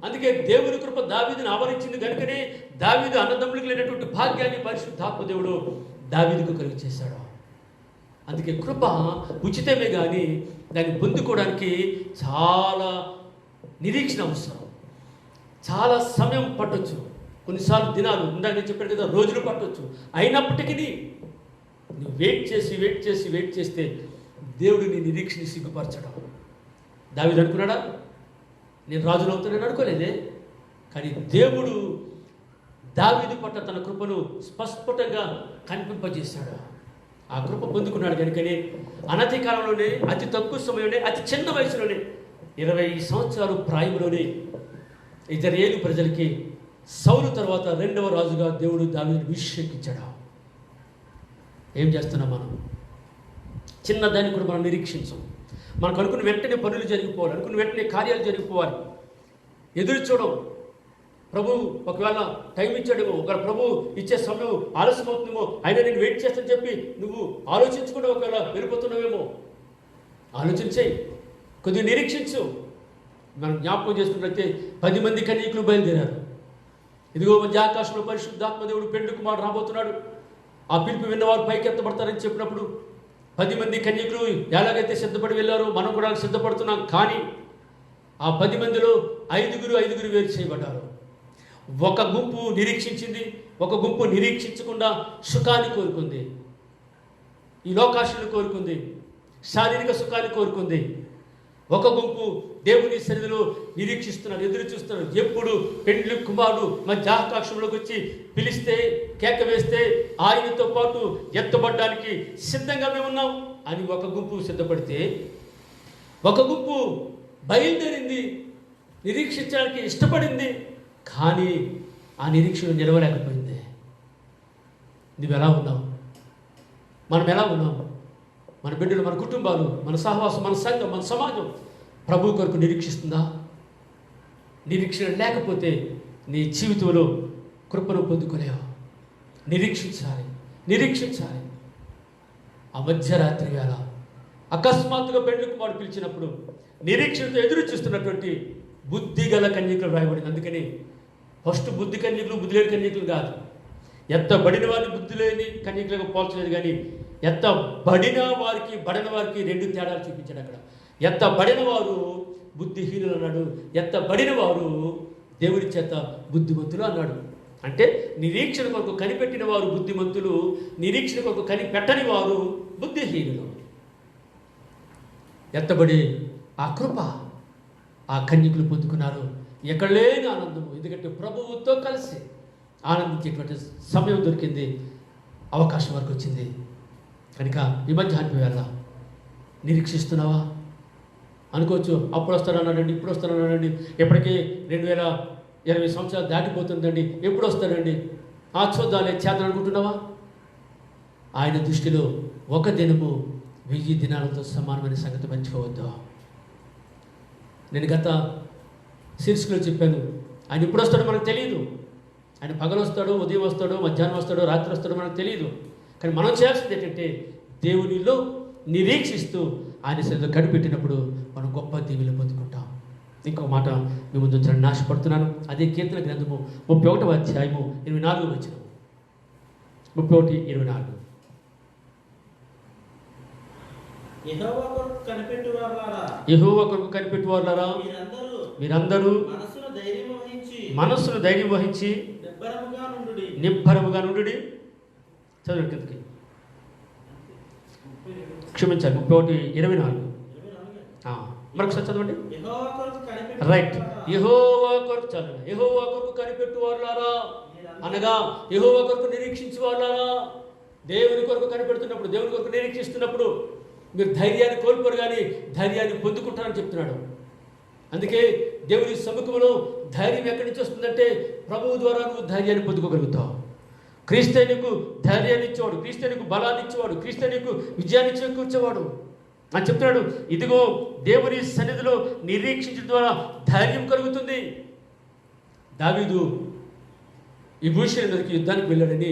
అందుకే దేవుని కృప దావీదుని ఆవరించింది కనుకనే దావీదు అన్నదమ్ములకు లేనటువంటి భాగ్యాన్ని పరిశుద్ధాత్మ దేవుడు దావీదుకు కలుగు చేశాడు. అందుకే కృప ఉచితమే కానీ దాన్ని పొందుకోవడానికి చాలా నిరీక్షణ అవసరం, చాలా సమయం పట్టొచ్చు, కొన్నిసార్లు దినాలు, ఇందాక నేను చెప్పాను కదా, రోజులు పట్టొచ్చు. అయినప్పటికీ నువ్వు వెయిట్ చేస్తే దేవుడు నీ నిరీక్షణ సిగ్గుపరచడం. దావీదు అనుకున్నాడా నేను రాజులు అవుతానని? అనుకోలేదే. కానీ దేవుడు దావీదు పట్ల తన కృపను స్పష్టంగా కనిపింపజేశాడు. ఆ కృప పొందుకున్నాడు కనుకనే అనతి కాలంలోనే, అతి తక్కువ సమయంలోనే, అతి చిన్న వయసులోనే, 20 సంవత్సరాలు ప్రాయంలోనే ఇజ్రాయేలు ప్రజలకి సౌలు తర్వాత 2వ రాజుగా దేవుడు దావీదుని అభిషేకించాడు. ఏం చేస్తున్నాం మనం? చిన్నదాన్ని కూడా మనం నిరీక్షించం. మనకు అనుకున్న వెంటనే పనులు జరిగిపోవాలి, అనుకున్న వెంటనే కార్యాలు జరిగిపోవాలి. ఎదురు చూడం. ప్రభు ఒకవేళ టైం ఇచ్చాడేమో, ఒకవేళ ప్రభు ఇచ్చే సమయం ఆలస్యం అవుతుందేమో, అయినా నేను వెయిట్ చేస్తానని చెప్పి నువ్వు ఆలోచించకుండా ఒకవేళ వెళ్ళిపోతున్నావేమో, ఆలోచించేయి, కొద్దిగా నిరీక్షించు. మనం జ్ఞాపకం చేసుకున్నట్లయితే 10 మంది కన్యకులు బయలుదేరారు. ఇదిగో మధ్య ఆకాశంలో పరిశుద్ధాత్మ దేవుడు పెండ్లి కుమారుడు రాబోతున్నాడు, ఆ పిలుపు విన్నవారు పైకెత్తబడతారని చెప్పినప్పుడు 10 మంది కన్యకులు ఎలాగైతే సిద్ధపడి వెళ్ళారో మనం కూడా సిద్ధపడుతున్నాం. కానీ ఆ 10 మందిలో ఐదుగురు వేరు చేయబడ్డారు. ఒక గుంపు నిరీక్షించింది, ఒక గుంపు నిరీక్షించకుండా సుఖాన్ని కోరుకుంది, ఈ లోకాశను కోరుకుంది, శారీరక సుఖాన్ని కోరుకుంది. ఒక గుంపు దేవుని సన్నిధిలో నిరీక్షిస్తున్నారు, ఎదురు చూస్తున్నారు. ఎప్పుడు పెండ్లి కుమారుడు మధ్య ఆకాశంలోకి వచ్చి పిలిస్తే, కేక వేస్తే ఆయనతో పాటు ఎత్తబడ్డానికి సిద్ధంగా మేము ఉన్నాం అని ఒక గుంపు సిద్ధపడితే, ఒక గుంపు బయలుదేరింది, నిరీక్షించడానికి ఇష్టపడింది. కానీ ఆ నిరీక్షణ నిలవలేకపోయింది. నువ్వు ఎలా ఉన్నావు? మనం ఎలా ఉన్నాము? మన బిడ్డలు, మన కుటుంబాలు, మన సహవాసం, మన సంఘం, మన సమాజం ప్రభు కొరకు నిరీక్షిస్తుందా? నిరీక్షణ లేకపోతే నీ జీవితంలో కృపను పొందుకోలేవు. నిరీక్షించాలి. ఆ మధ్యరాత్రి వేళ అకస్మాత్తుగా పెండ్లి కుమారుడు పిలిచినప్పుడు నిరీక్షణతో ఎదురు చూస్తున్నటువంటి బుద్ధిగల కన్యకులు రాయబడింది. అందుకని ఫస్ట్ బుద్ధి కన్యకులు, బుద్ధి లేని కన్యకులు కాదు. ఎత్తబడిన వారిని బుద్ధి లేని కన్యకులకు పోల్చలేదు, కానీ ఎత్తబడిన వారికి, బడిన వారికి 2 తేడాలు చూపించాడు అక్కడ. ఎత్తబడిన వారు బుద్ధిహీనులు అన్నాడు, ఎత్తబడిన వారు దేవుని చేత బుద్ధిమంతులు అన్నాడు. అంటే నిరీక్షణ కొరకు కనిపెట్టిన వారు బుద్ధిమంతులు, నిరీక్షణ కొరకు కనిపెట్టని వారు బుద్ధిహీనులు. ఎత్తబడి ఆ కృప ఆ కన్యకులు పొందుకున్నారు. ఎక్కడ లేని ఆనందము, ఎందుకంటే ప్రభువుతో కలిసి ఆనందించేటువంటి సమయం దొరికింది, అవకాశం వరకు వచ్చింది. కనుక ఈ మధ్యాహ్నం వేళ నిరీక్షిస్తున్నావా? అనుకోవచ్చు, అప్పుడు వస్తానన్నాడండి, ఇప్పుడు వస్తానన్నాడండి, ఎప్పటికీ 2020 సంవత్సరాలు దాటిపోతుందండి, ఎప్పుడు వస్తాడండి, చూద్దాలే చేద్దాం అనుకుంటున్నావా? ఆయన దృష్టిలో ఒక దినము 1000 దినాలతో సమానమైన సంగతి పంచుకోవద్దు. నేను గత సిరీస్లో చెప్పాను, ఆయన ఎప్పుడు వస్తాడో మనకు తెలియదు. ఆయన పగలు వస్తాడో, ఉదయం వస్తాడో, మధ్యాహ్నం వస్తాడో, రాత్రి వస్తాడో మనకు తెలియదు. కానీ మనం చేయాల్సింది ఏంటంటే దేవునిలో నిరీక్షిస్తూ ఆయన సన్నిధిలో కనిపెట్టినప్పుడు మనం గొప్ప దీవెనలు పొందుకుంటాం. ఇంకో మాట మీ ముందు ఉంచడానికి నాశపడుతున్నాను. అదే కీర్తన గ్రంథము 31వ అధ్యాయము 24వ వచనం. 31:24. యెహోవా కొరకు కనిపెట్టువారులారా, మీరందరూ మనస్సును ధైర్యం వహించి నిబ్బరముగా నుండుడి. చదువు కిందకి, క్షమించాలి, 31:24. మరొకసారి చదవండి. రైట్. యెహోవా కొరకు చదవండి. యెహోవా కొరకు కనిపెట్టువారులారా అనగా యెహోవా కొరకు నిరీక్షించే వాళ్ళారా. దేవుని కొరకు కనిపెడుతున్నప్పుడు, దేవుని కొరకు నిరీక్షిస్తున్నప్పుడు మీరు ధైర్యాన్ని కోల్పోరు, కానీ ధైర్యాన్ని పొందుకుంటారని చెప్తున్నాడు. అందుకే దేవుని సముఖంలో ధైర్యం ఎక్కడి నుంచి వస్తుందంటే ప్రభువు ద్వారా నువ్వు ధైర్యాన్ని పొందుకోగలుగుతావు. క్రీస్తే నీకు ధైర్యాన్ని ఇచ్చేవాడు, క్రీస్తే నీకు బలాన్ని ఇచ్చేవాడు, క్రీస్తే నీకు విజయాన్ని చేకూర్చేవాడు. అని చెప్తున్నాడు. ఇదిగో దేవుని సన్నిధిలో నిరీక్షించడం ద్వారా ధైర్యం కలుగుతుంది. దావీదు యెబూసీయుల మీదకి యుద్ధానికి వెళ్ళాడని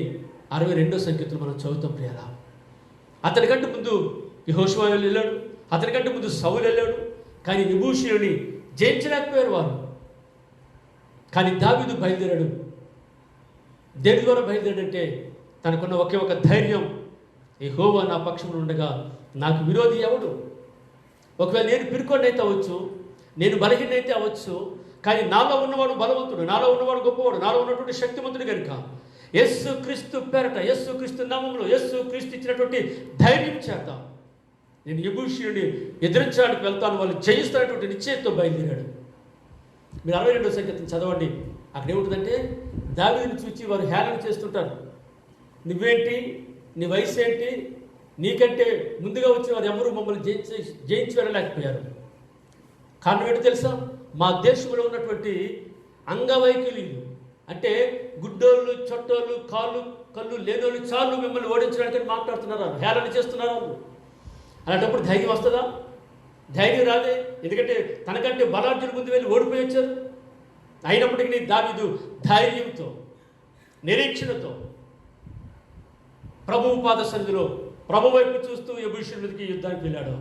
62వ సంకీర్తన మనం చదువుతాం ప్రియారా. అతనికంటే ముందు యెహోషువ వెళ్ళాడు, అతనికంటే ముందు సౌలు వెళ్ళాడు. కానీ యెబూసీయుని జయించలేకపోయారు వారు. కానీ దావీదు బయలుదేరాడు. దేని ద్వారా బయలుదేరాడంటే తనకున్న ఒకే ఒక ధైర్యం, యెహోవా నా పక్షంలో ఉండగా నాకు విరోధి ఎవడు? ఒకవేళ నేను పిరుకోండి అవ్వచ్చు, నేను బలహీనైతే అవ్వచ్చు, కానీ నాలో ఉన్నవాడు బలవంతుడు, నాలో ఉన్నవాడు గొప్పవాడు, నాలో ఉన్నటువంటి శక్తివంతుడు కనుక యేసు క్రీస్తు పేరట, యేసు క్రీస్తు నామములో, యేసు క్రీస్తు ఇచ్చినటువంటి ధైర్యం చేత నేను యెబూసీయుని ఎదిరించడానికి వెళ్తాను, వాళ్ళు జయిస్తున్నటువంటి నిశ్చయంతో బయలుదేరాడు. మీరు 62వ సంకీర్తన చదవండి. అక్కడ ఏముంటుందంటే దావీదుని చూచి వారు హేళన చేస్తుంటారు. నువ్వేంటి, నీ వయసు ఏంటి, నీకంటే ముందుగా వచ్చి వారు ఎవరు మమ్మల్ని జయించి వెళ్ళలేకపోయారు. కారణం ఏంటో తెలుసా? మా దేశంలో ఉన్నటువంటి అంగవైకల్యులు, అంటే గుడ్డోళ్ళు, చొట్టోళ్ళు, కళ్ళు లేనోళ్ళు చాలు మిమ్మల్ని ఓడించడానికి మాట్లాడుతున్నారు, హేళన చేస్తున్నారు. అలాంటప్పుడు ధైర్యం వస్తుందా? ధైర్యం రాదే. ఎందుకంటే తనకంటే బలార్జుల ముందు వెళ్ళి ఓడిపోయి వచ్చారు. అయినప్పటికీ దావీదు ధైర్యంతో, నిరీక్షణతో ప్రభువు పాద సన్నిధిలో ప్రభు వైపు చూస్తూ యెబూసీయుల మీదకి యుద్ధానికి వెళ్ళాడు.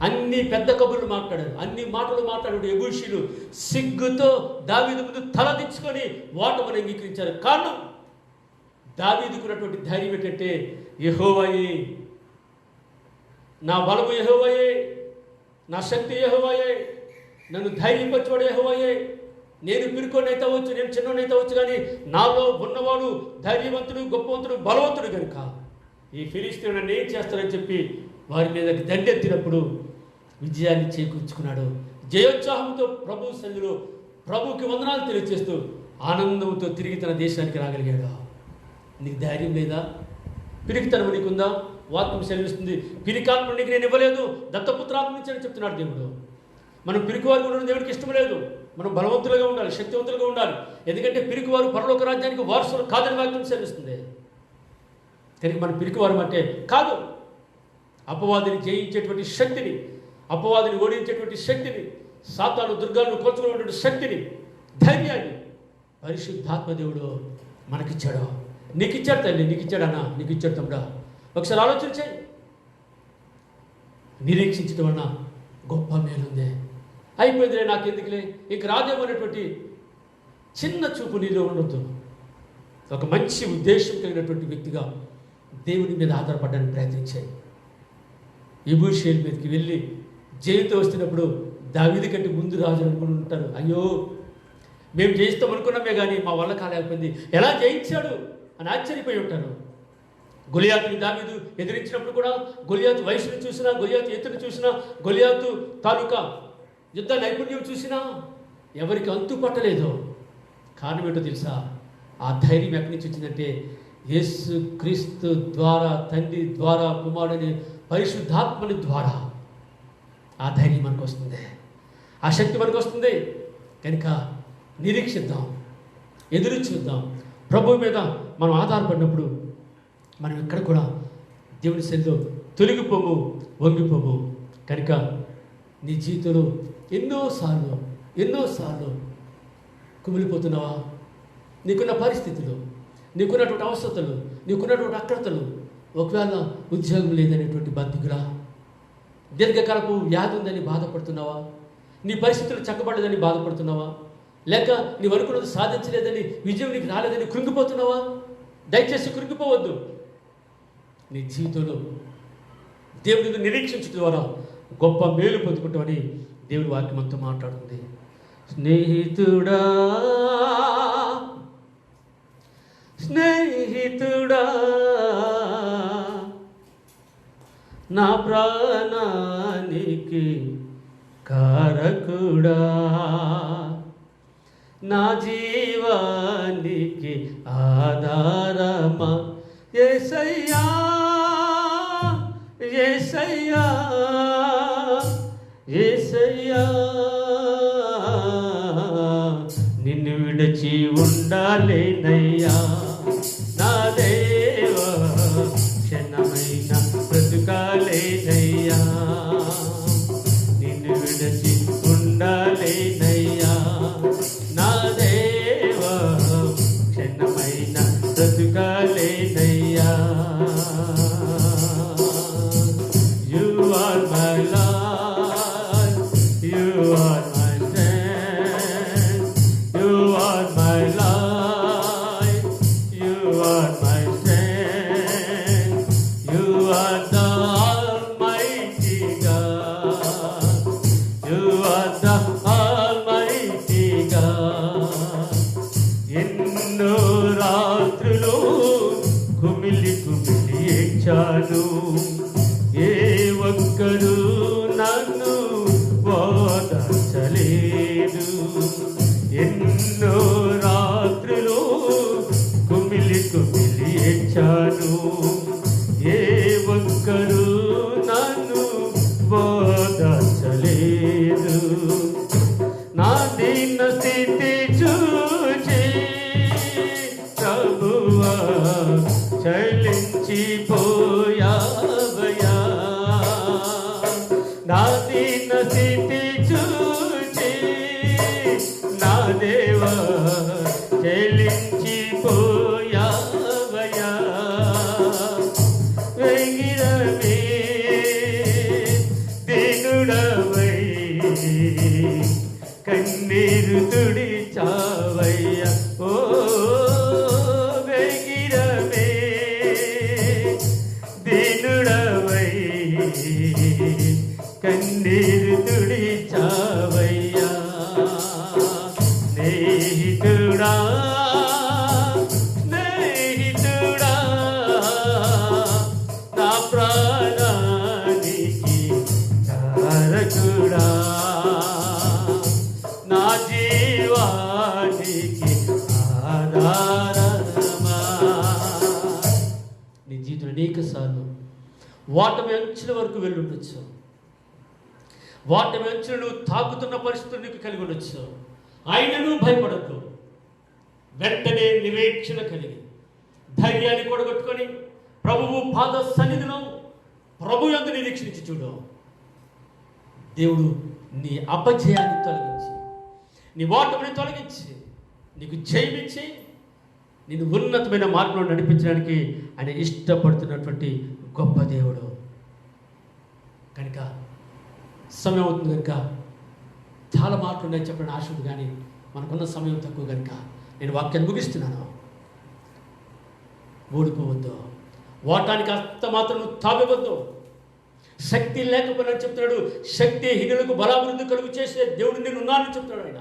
అన్ని పెద్ద కబుర్లు మాట్లాడారు, అన్ని మాటలు మాట్లాడాడు. యెబూసీయులు సిగ్గుతో దావీదు ముందు తలదించుకొని ఓటమిని అంగీకరించారు. కారణం దావీదుకున్నటువంటి ధైర్యం ఏంటంటే యెహోవాయే నా బలము, యెహోవాయే నా శక్తి, యెహోవాయే నన్ను ధైర్యపరచువాడు, యెహోవాయే. నేను పిరుకోనైతే అవ్వచ్చు, నేను చిన్నోనైతే అవ్వచ్చు, కానీ నాలో ఉన్నవాడు ధైర్యవంతుడు, గొప్పవంతుడు, బలవంతుడు కనుక ఈ ఫిలిష్తీయులు నన్ను ఏం చేస్తారని చెప్పి వారి మీద దండెత్తినప్పుడు విజయాన్ని చేకూర్చుకున్నాడు. జయోత్సాహంతో ప్రభు సన్నిధిలో ప్రభుకి వందనాలు తెలియజేస్తూ ఆనందంతో తిరిగి తన దేశానికి రాగలిగాడు. నీకు ధైర్యం లేదా? పిరికితనం నీకుందా? వాక్యం సెలవిస్తుంది, పిరికాత్మ నీకు నేను ఇవ్వలేదు, దత్తపుత్రాత్మ అని చెప్తున్నాడు దేవుడు. మనం పిరికివారు ఉండడం దేవుడికి ఇష్టం లేదు. మనం బలవంతులుగా ఉండాలి, శక్తివంతులుగా ఉండాలి. ఎందుకంటే పిరికివారు పరలోక రాజ్యానికి వారసులు కాదని వాక్యం సెలవిస్తుంది. కానీ మనం పిరికివారు అంటే కాదు. అపవాదిని జయించేటువంటి శక్తిని, అపవాదిని ఓడించేటువంటి శక్తిని, సాతాను దుర్గాలను కోల్చుకునేటువంటి శక్తిని, ధైర్యాన్ని పరిశుద్ధాత్మ దేవుడు మనకిచ్చాడు. నీకు ఇచ్చాడు తల్లి, నీకు ఇచ్చాడన్నా, నీకు ఇచ్చాడు తమ్ముడా. ఒకసారి ఆలోచన చేయి. నిరీక్షించడం వలన గొప్ప మేలుందే. అయిపోయిందిలే, నాకెందుకులే, ఇంక రాదేమనేటువంటి చిన్న చూపు నీలో ఉండొద్దు. ఒక మంచి ఉద్దేశం కలిగినటువంటి వ్యక్తిగా దేవుని మీద ఆధారపడడానికి ప్రయత్నించాయి. యెబూసీయుల మీదకి వెళ్ళి జయంతో వస్తున్నప్పుడు దావీదు కంటే ముందు రాజు అనుకుని ఉంటారు. అయ్యో, మేము జయిస్తాం అనుకున్నామే కానీ మా వల్ల కాలేకపోయింది, ఎలా జయించాడు అని ఆశ్చర్యపోయి ఉంటారు. గొలియాతుని దావీదు ఎదిరించినప్పుడు కూడా గొలియాతు వయసును చూసినా, గొలియాతు ఎత్తును చూసినా, గొలియాతు తాలూకా యుద్ధ నైపుణ్యం చూసినా ఎవరికి అంతు పట్టలేదు. కారణం ఏంటో తెలుసా? ఆ ధైర్యం ఎక్కడి నుంచి వచ్చిందంటే యేసు క్రీస్తు ద్వారా, తండ్రి ద్వారా, కుమారుని పరిశుద్ధాత్మని ద్వారా ఆ ధైర్యం మనకు వస్తుంది, ఆ శక్తి మనకు వస్తుంది. కనుక నిరీక్షిద్దాం, ఎదురు చూద్దాం. ప్రభు మీద మనం ఆధారపడినప్పుడు మనం ఎక్కడ కూడా దేవుని సన్నిధిలో తొలగిపోము, వంగిపోము. కనుక నీ జీవితంలో ఎన్నోసార్లు కుమిలిపోతున్నావా? నీకున్న పరిస్థితులు, నీకున్నటువంటి అవసరతలు, నీకున్నటువంటి అక్రతలు, ఒకవేళ ఉద్యోగం లేదనేటువంటి బతికులా, దీర్ఘకాలపు వ్యాధి ఉందని బాధపడుతున్నావా? నీ పరిస్థితులు చక్కబడలేదని బాధపడుతున్నావా? లేక నీవు అనుకున్నది సాధించలేదని, విజయం నీకు రాలేదని కృంగిపోతున్నావా? దయచేసి కృంగిపోవద్దు. నీ జీవితంలో దేవుడిని నిరీక్షించడం ద్వారా గొప్ప మేలు పొందుకుంటామని దేవుడి వాక్యం అంతా మాట్లాడుతుంది. స్నేహితుడా స్నేహితుడా నా ప్రాణానికి కారకుడా, నా జీవానికి ఆధారమా, యేసయ్యా యేసయ్యా యేసయ్యా, నిన్ను విడిచి ఉండాలేనయ్యా నా దేవా, క్షణమైన బ్రతుకాలేనయ్యా. ఎన్నో రాత్రులు కుమిలి కుమిలి ఏడ్చాను, ఏ ఒక్కరు నన్ను ఓదార్చలేదు. ఎన్నో రాత్రులు కుమిలి కుమిలి ఏడ్చాను, ఏ ఒక్కరు నన్ను ఓదార్చలేదు. నా దీన స్థితి చూచి ప్రభువా చలించిపోయావయ్యా. నా దీన స్థితి చూచి నా దేవా చలించిపోయావయ్యా. వెంగిరమే దీనుడవై కన్నీరు తుడిచావయ్యా. ఓ వెంగిరమే దీనుడవై కన్నీరు తుడిచావయ్యా. స్నేహితుడా స్నేహితుడా నా ప్రాణానికి తారకుడా, నా జీవానికి ఆధారమా. నీ జీవితంలో అనేక సార్లు వాటమి అంచుల వరకు వెళ్ళి ఉండొచ్చు. వాటమి అంచులు నువ్వు తాకుతున్న పరిస్థితులు నీకు కలిగి ఉండొచ్చు. ఆయనను భయపడద్దు. వెంటనే నిరీక్షణ కలిగి ధైర్యాన్ని కూడగొట్టుకొని ప్రభువు పాద సన్నిధిలో ప్రభు యందు నిరీక్షించి చూడు. దేవుడు నీ అపజయాన్ని తొలగించి, నీ ఓటమిని తొలగించి, నీకు జయమిచ్చి, నిన్ను ఉన్నతమైన మార్గంలో నడిపించడానికి ఆయన ఇష్టపడుతున్నటువంటి గొప్ప దేవుడు. కనుక సమయం అవుతుంది కనుక చాలా మాటలు ఉన్నాయి చెప్పిన ఆశ ఉంది, కానీ మనకున్న సమయం తక్కువ కనుక నేను వాక్యాన్ని ముగిస్తున్నాను. ఓడిపోవద్దు, ఓటానికి అంత మాత్రం నువ్వు తాగవద్దు. శక్తి లేకపోయినా చెప్తున్నాడు, శక్తిహీనులకు బలాభివృద్ధి కలుగు చేసే దేవుడు నేను ఉన్నానని చెప్తున్నాడు ఆయన.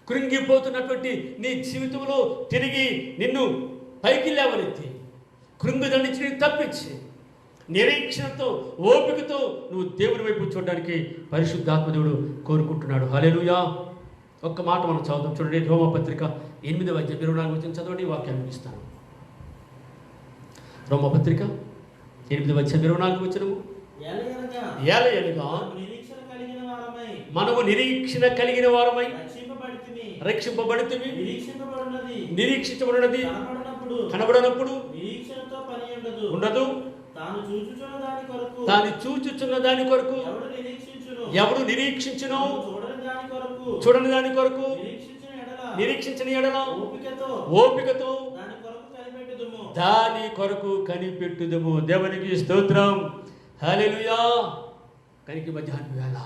కృంగిపోతున్నటువంటి నీ జీవితంలో తిరిగి నిన్ను పైకి లేవనెత్తి కృంగిదల నుంచి నేను తప్పించి నిరీక్షణతో ఓపికతో నువ్వు దేవుని వైపు చూడడానికి పరిశుద్ధాత్మ దేవుడు కోరుకుంటున్నాడు. హల్లెలూయా. ఒక్క మాట మనం చదువుతాం చూడండి. రోమపత్రిక 8వ అధ్యాయం 24వ వచనం చదవండి, వాక్యాన్ని ముగిస్తాను. రోమపత్రిక 8వ అధ్యాయం 24వ వచనము. ఏలయనగా మనము నిరీక్షణ కలిగిన వారమై రక్షింపబడితిమి. నిరీక్షించబడినది కనబడనప్పుడు ఉండదు. తాను చూచుచున్న దాని కొరకు ఎవడు నిరీక్షించును, చూడని దాని కొరకు నిరీక్షించని ఎడల ఓపికతో దాని కొరకు కనిపెట్టుదుము. దేవునికి స్తోత్రం. హల్లెలూయా. కనుక మధ్యాహ్నం వేళ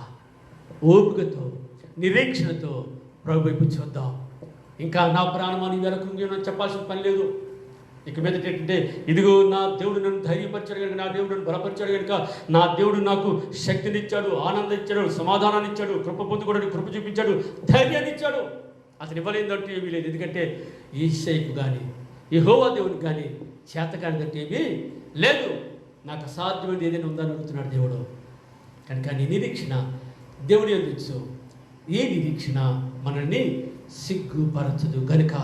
ఓపికతో నిరీక్షణతో ప్రభు వైపు చూద్దాం. ఇంకా నా ప్రాణమాని వేళ కృంగి చెప్పాల్సిన పని లేదు. ఇక మీదట ఏంటంటే, ఇదిగో నా దేవుడు నన్ను ధైర్యపరిచాడు కనుక, నా దేవుడు నన్ను బలపరిచాడు కనుక, నా దేవుడు నాకు శక్తినిచ్చాడు, ఆనందం ఇచ్చాడు, సమాధానాన్ని ఇచ్చాడు, కృప పొందుకోవడానికి కృప చూపించాడు, ధైర్యాన్ని ఇచ్చాడు. అతను ఇవ్వలేదంటూ ఏమీ లేదు. ఎందుకంటే యేషయ్యకు కానీ యెహోవా దేవునికి కానీ చేతకానిదంటే ఏమీ లేదు. నాకు అసాధ్యమైనది ఏదైనా ఉందని అడుగుతున్నాడు దేవుడు. కనుక నీ నిరీక్షణ దేవుడి అందించు. ఈ నిరీక్షణ మనల్ని సిగ్గుపరచదు. కనుక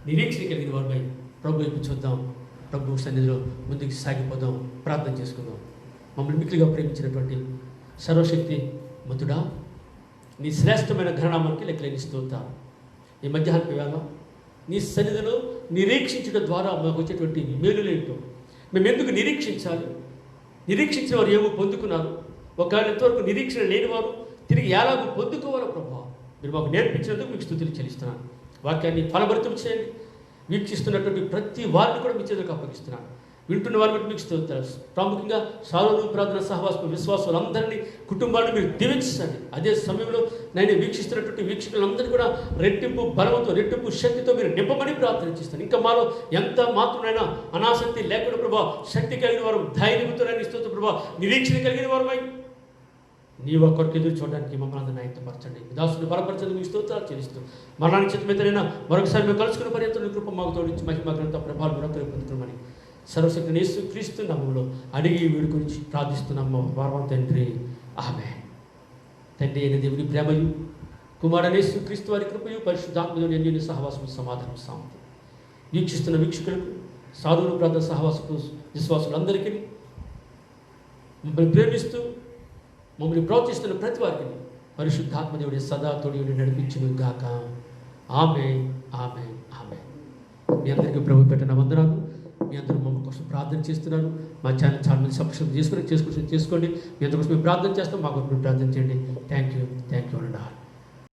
నిరీక్షణ కలిగిన వారిపై ప్రభు వైపు చూద్దాం. ప్రభు సన్నిధిలో ముందుకు సాగిపోదాం. ప్రార్థన చేసుకుందాం. మమ్మల్ని మిక్కిలిగా ప్రేమించినటువంటి సర్వశక్తి మతుడా, నీ శ్రేష్టమైన ఘననామానికి లెక్కలేని స్తోత్రం. ఈ మధ్యాహ్నం వేళ నీ సన్నిధిలో నిరీక్షించడం ద్వారా మాకు వచ్చేటువంటి మేలులేంటో, మేము ఎందుకు నిరీక్షించాలి, నిరీక్షించిన వారు ఏమో పొందుకున్నారు, ఒకవేళ ఇంతవరకు నిరీక్షణ లేనివారు తిరిగి ఎలాగో పొందుకోవాలో ప్రభావ మీరు మాకు నేర్పించినందుకు మీకు స్తుతులు చెల్లిస్తున్నాను. వాక్యాన్ని ఫలభరితం చేయండి. వీక్షిస్తున్నటువంటి ప్రతి వారిని కూడా మీ చేతులకు అప్పగిస్తున్నాను. వింటున్న వారిని బట్టి మీకు స్తోత్రాలు. ప్రాముఖ్యంగా సాధువులు, ప్రార్థన సహవాసం విశ్వాసాలందరినీ కుటుంబాన్ని మీరు దీవించండి. అదే సమయంలో నేను వీక్షిస్తున్నటువంటి వీక్షకులందరినీ కూడా రెట్టింపు బలంతో, రెట్టింపు శక్తితో మీరు నింపమని ప్రార్థన చేస్తాను. ఇంకా మాలో ఎంత మాత్రమైనా అనాసక్తి లేకుండా ప్రభావ, శక్తి కలిగిన వారు, ధైర్యంతో స్తోత్రం ప్రభావ, నిరీక్షణ కలిగిన వారమై నీ ఒక్కరికి ఎదురు చూడడానికి మమ్మల్ని అందరినీ ఆయత్తపరచండి. దాసుని బలపరచండి. మీకు స్తోత్రాలు చెల్లిస్తూ మరణానికి చిత్తమైతేనైనా మరొకసారి మేము కలుసుకున్న పర్యంతం కృప మాకు తోడించి మహిమ గ్రంథ ప్రభావాలు విరక్తులు పొందుతున్నామని సర్వశక్తి యేసు క్రీస్తు నామములో అడిగి వీడి గురించి ప్రార్థిస్తున్నాము పరమ తండ్రి, ఆమేన్. తండ్రి అయిన దేవుని ప్రేమయు కుమారుడైన యేసు క్రీస్తు వారి కృపయు పరిశుద్ధాత్మదేవుని అన్యోన్య సహవాసము సమాధానం సాంతి వీక్షిస్తున్న వీక్షకులకు సాధువులు ప్రార్థన సహవాసకు విశ్వాసులందరికీ మమ్మల్ని ప్రేమిస్తూ మమ్మల్ని ప్రోత్సహిస్తున్న ప్రతి వారికి పరిశుద్ధాత్మదేవుడి సదా తోడి నడిపించును గాక. ఆమేన్, ఆమేన్, ఆమేన్. మీ అందరికీ ప్రభు పెట్టిన వందనాలు. మీ అందరూ మమ్మల్ని కోసం ప్రార్థన చేస్తున్నారు. మా ఛానల్ చాలా మంది సబ్స్క్రైబ్ చేసుకోండి. మీ అందరి కోసం మేము ప్రార్థన చేస్తాం. మా కోసం ప్రార్థన చేయండి. Thank you